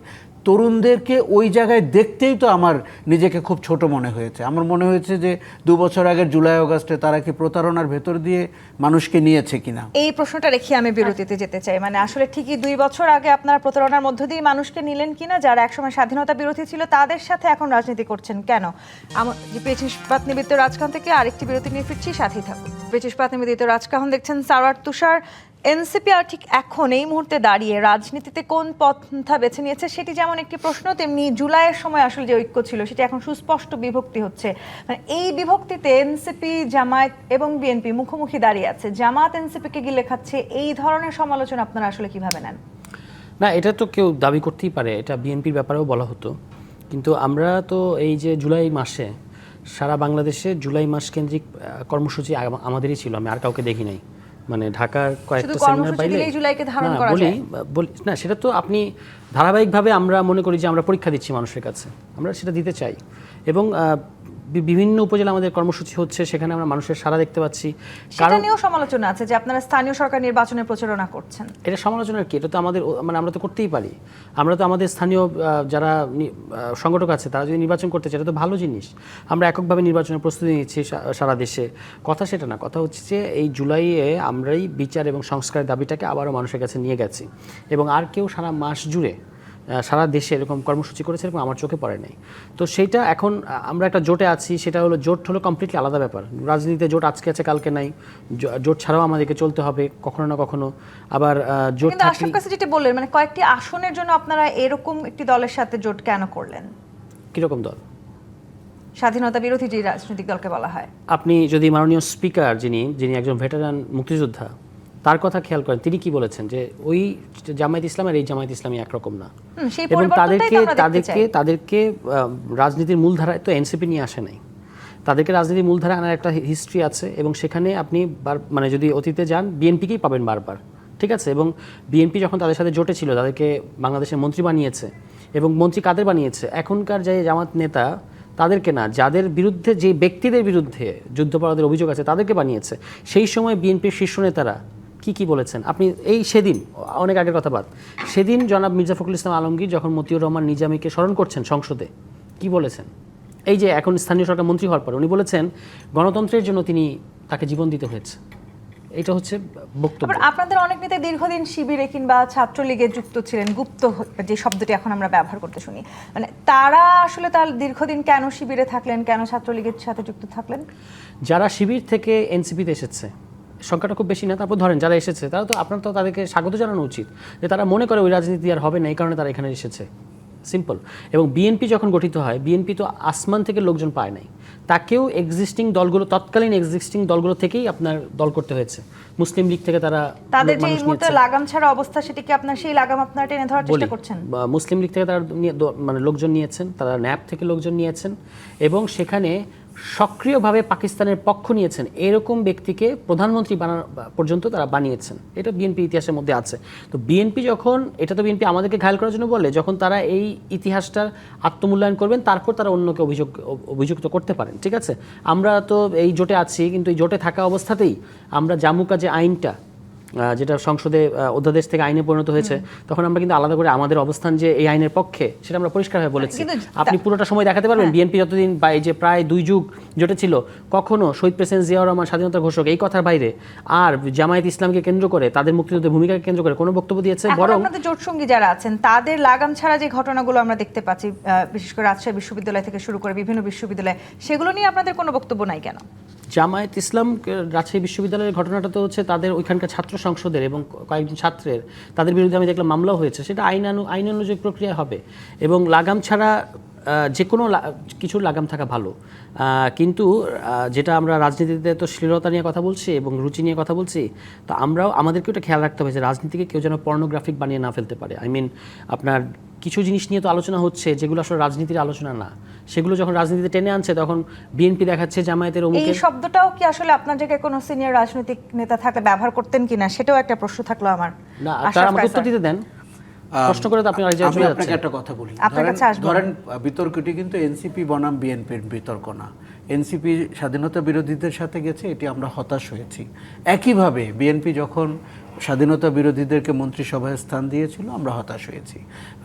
তরুণদেরকে ওই জায়গায় দেখতেই তো আমার নিজেকে খুব ছোট মনে হয়েছে। আমার মনে হয়েছে যে 2 বছর আগের জুলাই আগস্টে তারা কি প্রতারণার ভেতর দিয়ে মানুষকে নিয়েছে কিনা। এই প্রশ্নটা রেখে আমি বিরতিতে যেতে চাই। মানে আসলে ঠিকই 2 বছর আগে আপনারা প্রতারণার মধ্য দিয়ে মানুষকে নিলেন কিনা, যারা একসময় স্বাধীনতা বিরোধী ছিল তাদের সাথে এখন রাজনীতি করছেন কেন? ব্রিটিশ ইস্পাত নিবেদিত রাজকাহন থেকে আরেকটি বিরতি নিয়ে ফিরছি, সাথেই থাকুন। ব্রিটিশ ইস্পাত নিবেদিত রাজকাহন দেখছেন সারার তুষার। এনসিপি আর ঠিক এখন এই মুহূর্তে দাঁড়িয়ে রাজনীতিতে কোন পন্থা বেছে নিয়েছে সেটি যেমন একটি প্রশ্ন, তেমনি জুলাইয়ের সময় আসলে যে ঐক্য ছিল সেটি এখন সুস্পষ্ট বিভক্তি হচ্ছে। মানে এই বিভক্তিতে এনসিপি, জামায়াত এবং বিএনপি মুখোমুখি দাঁড়িয়ে আছে। জামায়াত এনসিপিকে গিলে খাচ্ছে, এই ধরনের সমালোচনা আপনারা আসলে কিভাবে নেন? না, এটা তো কেউ দাবি করতেই পারে, এটা বিএনপির ব্যাপারেও বলা হতো। কিন্তু আমরা তো এই যে জুলাই মাসে সারা বাংলাদেশে জুলাই মাস কেন্দ্রিক কর্মসূচি আমাদেরই ছিল, আমি আর কাউকে দেখি নাই। মানে ঢাকার কয়েকটা সেমিনার বাইরে বলি না, সেটা তো আপনি ধারাবাহিকভাবে আমরা মনে করি যে আমরা পরীক্ষা দিচ্ছি মানুষের কাছে, আমরা সেটা দিতে চাই। এবং বিভিন্ন উপজেলা আমাদের কর্মসূচি হচ্ছে, সেখানে আমরা মানুষের সাড়া দেখতে পাচ্ছি। সেটা নিয়েও সমালোচনা আছে যে আপনারা স্থানীয় সরকার নির্বাচনের প্রচারণা করছেন। এটা সমালোচনার কি? এটা তো আমাদের, মানে আমরা তো করতেই পারি। আমরা তো আমাদের স্থানীয় যারা সংগঠক আছে তারা যদি নির্বাচন করতে চায়, এটা তো ভালো জিনিস। আমরা এককভাবে নির্বাচনের প্রস্তুতি নিচ্ছি সারা দেশে, কথা সেটা না। কথা হচ্ছে যে এই জুলাইয়ে আমরাই বিচার এবং সংস্কারের দাবিটাকে আবারও মানুষের কাছে নিয়ে গেছি, এবং আর কেউ সারা মাস জুড়ে সারা দেশে এরকম কর্মসূচি করেছে এরকম আমার চোখে পড়ে নাই। তো সেইটা এখন আমরা একটা জোটে আছি, সেটা হলো জোট হলো কমপ্লিটলি আলাদা ব্যাপার। রাজনীতিতে জোট আজকে আছে কালকে নাই, জোট ছাড়াও আমাদেরকে চলতে হবে কখনো না কখনো। আবার জোট কিন্তু আশরাফ কাছে যেটা বললেন, মানে কয়েকটি আসনের জন্য আপনারা এরকম একটি দলের সাথে জোট কেন করলেন? কীরকম দল? স্বাধীনতা বিরোধী যে রাজনৈতিক দলকে বলা হয়। আপনি যদি মাননীয় স্পিকার যিনি একজন ভেটারান মুক্তিযোদ্ধা, তার কথা খেয়াল করেন, তিনি কি বলেছেন যে ওই জামায়াত ইসলাম আর এই জামায়াত ইসলামী একরকম না, এবং তাদেরকে রাজনীতির মূলধারায় তো এনসিপি নিয়ে আসে নাই, তাদেরকে রাজনীতির মূলধারায় আনার একটা হিস্ট্রি আছে। এবং সেখানে আপনি মানে যদি অতীতে যান, বিএনপিকেই পাবেন বারবার, ঠিক আছে? এবং বিএনপি যখন তাদের সাথে জোটে ছিল, তাদেরকে বাংলাদেশের মন্ত্রী বানিয়েছে। এবং মন্ত্রী কাদের বানিয়েছে? এখনকার যে জামাত নেতা তাদেরকে না, যাদের বিরুদ্ধে, যে ব্যক্তিদের বিরুদ্ধে যুদ্ধাপরাধের অভিযোগ আছে তাদেরকে বানিয়েছে। সেই সময় বিএনপির শীর্ষ নেতারা কি বলেছেন আপনি এই সেদিন, অনেক আগের কথা বাদ, সেদিন জনাব মির্জা ফখরুল ইসলাম আলমগীর যখন মতিউর রহমান নিজামীকে স্মরণ করছেন সংসদে, কি বলেছেন? এই যে এখন স্থানীয় সরকার মন্ত্রী হওয়ার পর উনি বলেছেন গণতন্ত্রের জন্য তাকে জীবন দিতে হয়েছে। এটা হচ্ছে বক্তব্য। আপনাদের অনেক নেতা দীর্ঘদিন শিবিরে কিংবা ছাত্রলীগে যুক্ত ছিলেন, গুপ্ত যে শব্দটি এখন আমরা ব্যবহার করতে শুনি, মানে তারা আসলে তার দীর্ঘদিন কেন শিবিরে থাকলেন, কেন ছাত্রলীগের সাথে যুক্ত থাকলেন? যারা শিবির থেকে এনসিপিতে এসেছে, সংখ্যাটা খুব বেশি না, তারপর ধরেন যারা এসেছে তারা তো, আপনার তো তাদেরকে স্বাগত জানানো উচিত যে তারা মনে করে ওই রাজনীতি আর হবে না, এই কারণে তারা এখানে এসেছে, সিম্পল। এবং বিএনপি যখন গঠিত হয়, বিএনপি তো আসমান থেকে লোকজন পায় নাই, তাকেও এক্সিস্টিং দলগুলো, তৎকালীন এক্সিস্টিং দলগুলো থেকেই আপনার দল করতে হয়েছে। মুসলিম লীগ থেকে তাদের যে এই মুহূর্তে লাগাম ছাড়া অবস্থা, সেটা কি আপনার সেই লাগাম আপনারা টেনে ধরার চেষ্টা করছেন? মুসলিম লীগ থেকে তারা মানে লোকজন নিয়েছেন, তারা ন্যাপ থেকে লোকজন নিয়েছেন, এবং সেখানে সক্রিয়ভাবে পাকিস্তানের পক্ষ নিয়েছেন এরকম ব্যক্তিকে প্রধানমন্ত্রী পর্যন্ত তারা বানিয়েছেন। এটা বিএনপি ইতিহাসের মধ্যে আছে। তো বিএনপি যখন, এটা তো বিএনপি আমাদেরকে ঘায়াল করার জন্য বলে, যখন তারা এই ইতিহাসটার আত্মমূল্যায়ন করবেন তারপর তারা অন্যকে অভিযুক্ত করতে পারেন। ঠিক আছে, আমরা তো এই জোটে আছি, কিন্তু এই জোটে থাকা অবস্থাতেই আমরা জামুকা যে আইনটা যেটা সংসদে অধ্যাদেশ থেকে আইনে পরিণত হয়েছে, তখন আমরা কিন্তু আলাদা করে আমাদের অবস্থান যে এই আইনের পক্ষে সেটা আমরা পরিষ্কারভাবে বলেছি। আপনি পুরোটা সময় দেখাতে পারবেন বিএনপি যতদিন বা এই যে প্রায় 2 যুগ জোটে ছিল, কখনো শহীদ প্রেসিডেন্ট জিয়াউর রহমান স্বাধীনতা ঘোষক এই কথার বাইরে আর জামায়াত ইসলামকে কেন্দ্র করে, তাদের মুক্তিযুদ্ধের ভূমিকাকে কেন্দ্র করে কোনো বক্তব্য দিয়েছে? বরং আপনাদের জোট সঙ্গী যারা আছেন তাদের লাগাম ছাড়া যে ঘটনাগুলো আমরা দেখতে পাচ্ছি, বিশেষ করে রাজশাহী বিশ্ববিদ্যালয় থেকে শুরু করে বিভিন্ন বিশ্ববিদ্যালয়, সেগুলো নিয়ে আপনাদের কোনো বক্তব্য নাই কেন? জামায়াত ইসলাম রাজশাহী বিশ্ববিদ্যালয়ের ঘটনাটা তো হচ্ছে তাদের ওইখানকার ছাত্র সংসদের এবং কয়েকজন ছাত্রের, তাদের বিরুদ্ধে আমি দেখলাম মামলাও হয়েছে। সেটা আইন অনুযায়ী প্রক্রিয়া হবে, এবং লাগাম ছাড়া যে কোনো কিছুর লাগাম থাকা ভালো। কিন্তু যেটা আমরা রাজনীতিতে তো শ্লীলতা নিয়ে কথা বলছি এবং রুচি নিয়ে কথা বলছি, তো আমরাও আমাদেরকে ওটা খেয়াল রাখতে হবে যে রাজনীতিকে কেউ যেন পর্নোগ্রাফিক বানিয়ে না ফেলতে পারে। আপনার কিছু জিনিস নিয়ে তো আলোচনা হচ্ছে যেগুলো আসলে রাজনীতির আলোচনা না, সেগুলো যখন রাজনীতিতে টেনে আনছে তখন বিএনপি দেখাচ্ছে জামায়াতের এই শব্দটাও কি আসলে আপনার জায়গায় কোনো সিনিয়র রাজনৈতিক নেতা থাকলে ব্যবহার করতেন কিনা, সেটাও একটা প্রশ্ন থাকলো আমার। না, তার আমাকে উত্তর দিতে দেন, প্রশ্ন করে তো আপনি আপনাকে একটা কথা বলি। ধরেন বিতর্কটি কিন্তু এনসিপি বনাম বিএনপির বিতর্ক না। এনসিপি স্বাধীনতা বিরোধীদের সাথে গেছে, এটি আমরা হতাশ হয়েছি। একইভাবে বিএনপি যখন স্বাধীনতা বিরোধীদেরকে মন্ত্রিসভায় স্থান দিয়েছিল, আমরা হতাশ হয়েছি।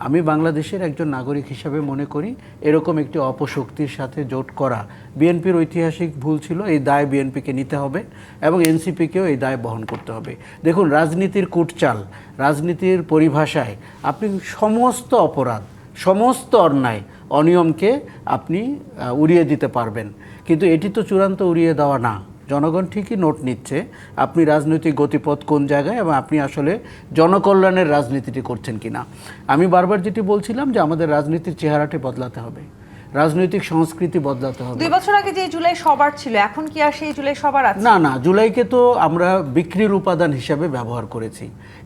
আমি বাংলাদেশের একজন নাগরিক হিসাবে মনে করি এরকম একটি অপশক্তির সাথে জোট করা বিএনপির ঐতিহাসিক ভুল ছিল। এই দায় বিএনপিকে নিতে হবে এবং এনসিপিকেও এই দায় বহন করতে হবে। দেখুন, রাজনীতির কূটচাল, রাজনীতির পরিভাষায় আপনি সমস্ত অপরাধ, সমস্ত অন্যায়, অনিয়মকে আপনি উড়িয়ে দিতে পারবেন, কিন্তু এটি তো চূড়ান্ত উড়িয়ে দেওয়া না। জনগণ ঠিকই নোট নিচ্ছে আপনি রাজনৈতিক গতিপথ কোন জায়গায় এবং আপনি আসলে জনকল্যাণের রাজনীতিটি করছেন কিনা। আমি বারবার যেটি বলছিলাম যে আমাদের রাজনীতির চেহারাটি বদলাতে হবে, রাজনৈতিক সংস্কৃতি বদলাতে হবে। 2 বছর আগে যে জুলাই সবার ছিল, এখন কি আর সেই জুলাই সবার আছে? না, জুলাইকে তো আমরা বিক্রির উপাদান হিসাবে ব্যবহার করেছি।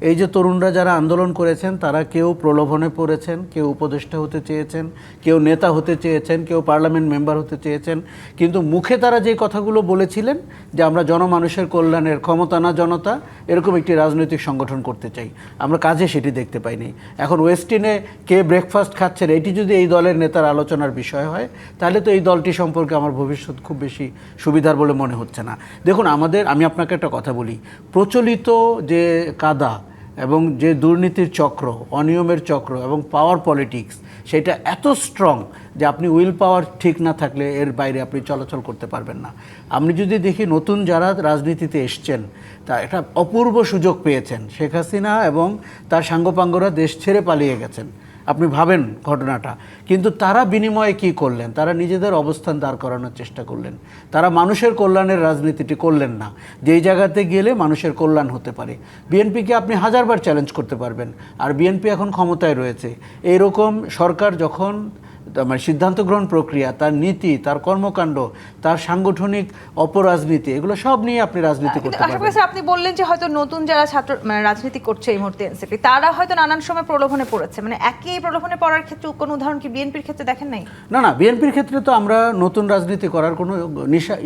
এই যে তরুণরা যারা আন্দোলন করেছেন, তারা কেউ প্রলোভনে পড়েছেন, কেউ উপদেষ্টা হতে চেয়েছেন, কেউ নেতা হতে চেয়েছেন, কেউ পার্লামেন্ট মেম্বার হতে চেয়েছেন, কিন্তু মুখে তারা যে কথাগুলো বলেছিলেন যে আমরা জনমানুষের কল্যাণের ক্ষমতা না জনতা, এরকম একটি রাজনৈতিক সংগঠন করতে চাই, আমরা কাজে সেটি দেখতে পাইনি। এখন ওয়েস্টিনে কে ব্রেকফাস্ট খাচ্ছেন, এটি যদি এই দলের নেতার আলোচনার বিষয় হয়, তাহলে তো এই দলটি সম্পর্কে আমার ভবিষ্যৎ খুব বেশি সুবিধার বলে মনে হচ্ছে না। দেখুন, আমি আপনাকে একটা কথা বলি, প্রচলিত যে কাদা এবং যে দুর্নীতির চক্র, অনিয়মের চক্র এবং পাওয়ার পলিটিক্স, সেটা এত স্ট্রং যে আপনি উইল পাওয়ার ঠিক না থাকলে এর বাইরে আপনি চলাচল করতে পারবেন না। আপনি যদি দেখি নতুন যারা রাজনীতিতে এসছেন, তা একটা অপূর্ব সুযোগ পেয়েছেন। শেখ হাসিনা এবং তার সাঙ্গপাঙ্গরা দেশ ছেড়ে পালিয়ে গেছেন, আপনি ভাবেন ঘটনাটা, কিন্তু তারা বিনিময়ে কি করলেন? তারা নিজেদের অবস্থান দাঁড় করানোর চেষ্টা করলেন, তারা মানুষের কল্যাণের রাজনীতিটি করলেন না, যেই জায়গাতে গেলে মানুষের কল্যাণ হতে পারে। বিএনপিকে আপনি হাজারবার চ্যালেঞ্জ করতে পারবেন, আর বিএনপি এখন ক্ষমতায় রয়েছে। এইরকম সরকার যখন মানে সিদ্ধান্ত গ্রহণ প্রক্রিয়া, তার নীতি, তার কর্মকাণ্ড, তার সাংগঠনিক অপরাজনীতি, এগুলো সব নিয়ে আপনি রাজনীতি করতে পারবেন। আপনি বললেন যে হয়তো নতুন যারা ছাত্র রাজনীতি করছে এই মুহূর্তে এনসিপি, তারা হয়তো নানান সময় প্রলোভনে পড়েছে, মানে একই প্রলোভনে পড়ার ক্ষেত্রে কোনো উদাহরণ কি বিএনপির ক্ষেত্রে দেখেন নাই? না, বিএনপির ক্ষেত্রে তো আমরা নতুন রাজনীতি করার কোনো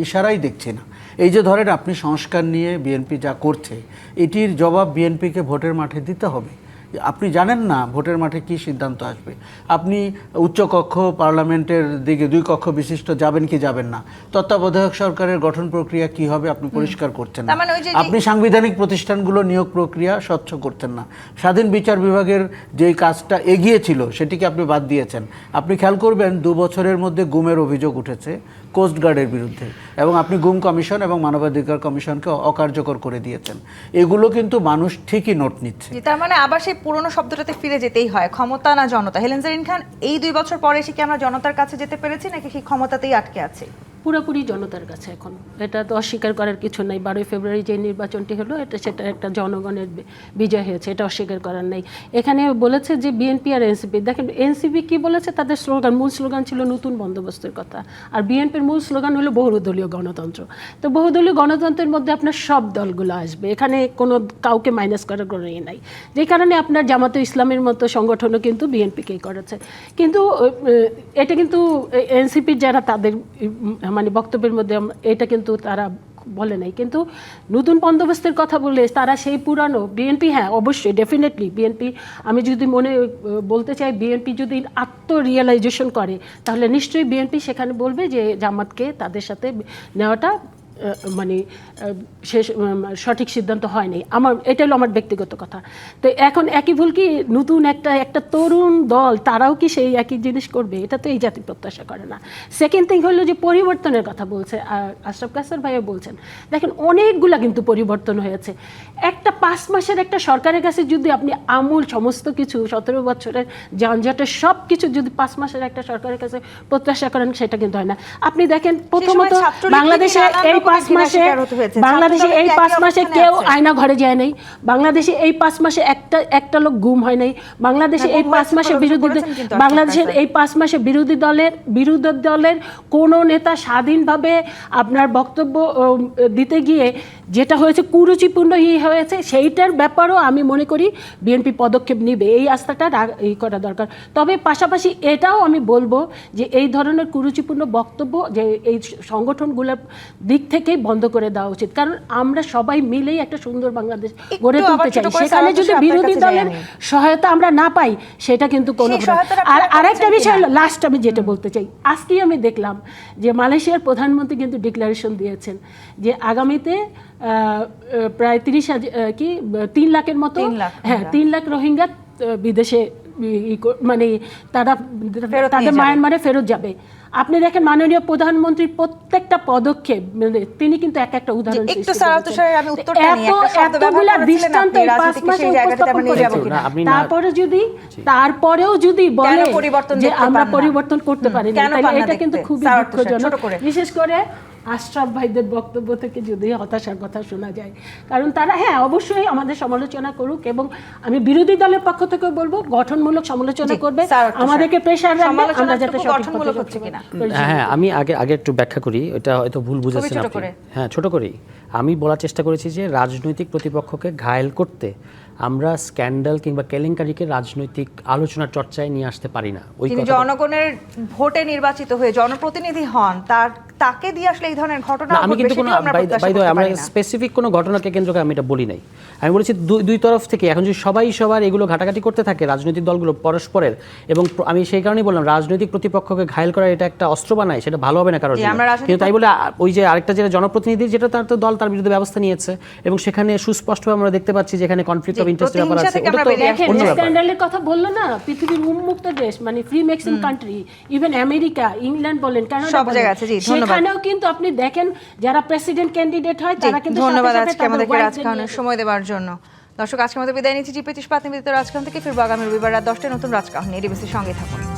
ইশারাই দেখছি না। এই যে ধরেন আপনি সংস্কার নিয়ে বিএনপি যা করছে, এটির জবাব বিএনপিকে ভোটের মাঠে দিতে হবে। আপনি জানেন না ভোটের মাঠে কি সিদ্ধান্ত আসবে। আপনি উচ্চকক্ষ পার্লামেন্টের দিকে 2 কক্ষ বিশিষ্ট যাবেন কি যাবেন না, তত্ত্বাবধায়ক সরকারের গঠন প্রক্রিয়া কি হবে আপনি পরিষ্কার করছেন না। আপনি সাংবিধানিক প্রতিষ্ঠানগুলো নিয়োগ প্রক্রিয়া স্বচ্ছ করছেন না। স্বাধীন বিচার বিভাগের যে কাজটা এগিয়ে ছিল সেটিকে আপনি বাদ দিয়েছেন। আপনি খেয়াল করবেন 2 বছরের মধ্যে গুমের অভিযোগ উঠেছে কোস্টগার্ডের বিরুদ্ধে, এবং আপনি গুম কমিশন এবং মানবাধিকার কমিশনকে অকার্যকর করে দিয়েছেন। এগুলো কিন্তু মানুষ ঠিকই নোট নিচ্ছে। তার মানে আবার সেই পুরনো শব্দটাতে ফিরে যেতেই হয়, ক্ষমতা না জনতা। হেলেন জারিন খান, এই 2 বছর পরে এসে কি আমরা জনতার কাছে যেতে পেরেছি, নাকি সেই ক্ষমতাতেই আটকে আছে? পুরোপুরি জনতার কাছে এখন, এটা তো অস্বীকার করার কিছু নাই। 12 ফেব্রুয়ারি যে নির্বাচনটি হলো, সেটা একটা জনগণের বিজয় হয়েছে, এটা অস্বীকার করার নেই। এখানে বলেছে যে বিএনপি আর এনসিপি, দেখেন এনসিপি কি বলেছে, তাদের মূল স্লোগান ছিল নতুন বন্দোবস্তের কথা, আর বিএনপির মূল স্লোগান হলো বহুদলীয় বহুদলীয় গণতন্ত্র। তো বহুদলীয় গণতন্ত্রের মধ্যে আপনার সব দলগুলো আসবে, এখানে কোনো কাউকে মাইনাস করার কোনো ইয়ে নাই। যেই কারণে আপনার জামাতে ইসলামের মতো সংগঠনও কিন্তু বিএনপিকেই করেছে। কিন্তু এটা কিন্তু এনসিপির যারা তাদের মানে বক্তব্যের মধ্যে এটা কিন্তু তারা বলে নাই। কিন্তু নতুন বন্দোবস্তের কথা বলে তারা সেই পুরানো বিএনপি, হ্যাঁ অবশ্যই ডেফিনেটলি বিএনপি, আমি যদি বলতে চাই বিএনপি যদি আত্মরিয়েলাইজেশন করে তাহলে নিশ্চয়ই বিএনপি সেখানে বলবে যে জামাতকে তাদের সাথে নেওয়াটা মানে শেষ সঠিক সিদ্ধান্ত হয়নি। এটা হলো আমার ব্যক্তিগত কথা। তো এখন একই ভুল কি নতুন একটা তরুণ দল তারাও কি সেই একই জিনিস করবে? এটা তো এই জাতি প্রত্যাশা করে না। সেকেন্ড থিং হলো যে পরিবর্তনের কথা বলছে আশরাফ কাসার ভাইও বলছেন, দেখেন অনেকগুলা কিন্তু পরিবর্তন হয়েছে। একটা 5 মাসের একটা সরকারের কাছে যদি আপনি আমূল সমস্ত কিছু 17 বছরের যানজটের সব কিছু যদি 5 মাসের একটা সরকারের কাছে প্রত্যাশা করেন সেটা কিন্তু হয় না। আপনি দেখেন প্রথমত বাংলাদেশে এই 5 মাসে কেউ আয়না ঘরে যায় নাই, বাংলাদেশে এই 5 মাসে একটা লোক গুম হয় নাই, বাংলাদেশে এই 5 মাসে বিরোধী দলের কোনো নেতা স্বাধীনভাবে আপনার বক্তব্য দিতে গিয়ে যেটা হয়েছে কুরুচিপূর্ণ হয়েছে, সেইটার ব্যাপারেও আমি মনে করি বিএনপি পদক্ষেপ নিবে, এই আস্থাটা করা দরকার। তবে পাশাপাশি এটাও আমি বলবো যে এই ধরনের কুরুচিপূর্ণ বক্তব্য যে এই সংগঠনগুলোর দিক থেকেই বন্ধ করে দেওয়া উচিত, কারণ আমরা সবাই মিলেই একটা সুন্দর বাংলাদেশ গড়ে তুলতে চাই। সেখানে যদি বিরোধী দলের সহায়তা আমরা না পাই সেটা কিন্তু কোনো। আর আরেকটা বিষয় হলো লাস্ট আমি যেটা বলতে চাই, আজকেই আমি দেখলাম যে মালয়েশিয়ার প্রধানমন্ত্রী কিন্তু ডিক্লারেশন দিয়েছেন যে আগামীতে প্রায় 3 লাখের মতো, হ্যাঁ 3 লাখ রোহিঙ্গা বিদেশে মানে তাদের মায়ানমারে ফেরত যাবে। আপনি দেখেন মাননীয় প্রধানমন্ত্রীর প্রত্যেকটা পদক্ষেপ তিনি কিন্তু একটা উদাহরণ এতগুলা দৃষ্টান্ত 5 মাসে উপস্থাপন করেছেন। তারপরেও যদি বলে যে আমরা পরিবর্তন করতে পারি না, তাহলে এটা কিন্তু খুবই দুঃখজনক। বিশেষ করে আশরাফ ভাইদের বক্তব্য থেকে যদি হতাশার কথা শোনা যায়, কারণ তারা হ্যাঁ অবশ্যই আমাদের সমালোচনা করুক, এবং আমি বিরোধী দলের পক্ষ থেকে বলবো গঠনমূলক সমালোচনা করবে, আমাদেরকে প্রেশার রাখবে আমরা যাতে গঠনমূলক হচ্ছে কিনা। হ্যাঁ আমি আগে একটু ব্যাখ্যা করি, এটা হয়তো ভুল বুঝেছেন আপনি। হ্যাঁ ছোট করেই আমি বলার চেষ্টা করেছি যে রাজনৈতিক প্রতিপক্ষকে ঘায়েল করতে আমরা স্ক্যান্ডাল কিংবা কেলেঙ্কারিকে রাজনৈতিক আলোচনার চর্চায় নিয়ে আসতে পারি না। তিনি জনগণের ভোটে নির্বাচিত হয়ে জনপ্রতিনিধি হন, তাকে দিয়ে আসলে এই ধরনের ঘটনা আমি কিন্তু কোনো আমরা স্পেসিফিক কোনো ঘটনাকে কেন্দ্র করে আমি এটা বলি নাই। আমি বলেছি দুই তরফ থেকে এখন যদি সবার এগুলো ঘাটাঘাটি করতে থাকে রাজনৈতিক দলগুলো পরস্পরের, এবং আমি সেই কারণেই বললাম রাজনৈতিক প্রতিপক্ষকে ঘায়েল করা এটা একটা অস্ত্র বানায়, সেটা ভালো হবে না কারোর জন্য। কিন্তু তাই বলে ওই যে আরেকটা যেটা জনপ্রতিনিধি যেটা তার তো দল তার বিরুদ্ধে ব্যবস্থা নিয়েছে, এবং সেখানে সুস্পষ্টভাবে আমরা দেখতে পাচ্ছি যেখানে কনফ্লিক্ট অফ ইন্টারেস্টের ব্যাপার আছে। স্ক্যান্ডালের কথা বললো না, পৃথিবীর উন্মুক্ত দেশ মানে free Maxim country, even America, England বলেন, কানাডা বলেন, সেখানেও কিন্তু আপনি দেখেন যারা প্রেসিডেন্ট ক্যান্ডিডেট হয় তারা কিন্তু। ধন্যবাদ আজকে আমাদেরকে রাজকাহনের সময় দেওয়ার জন্য। দর্শক আজকে আমাদের বিদায় নিচ্ছি। জি প্রতিশ নিবেদিত রাজকাহন থেকে ফিরবো আগামী রবিবার রাত 10টায় নতুন রাজকাহন। এডিবিসির সঙ্গে থাকুন।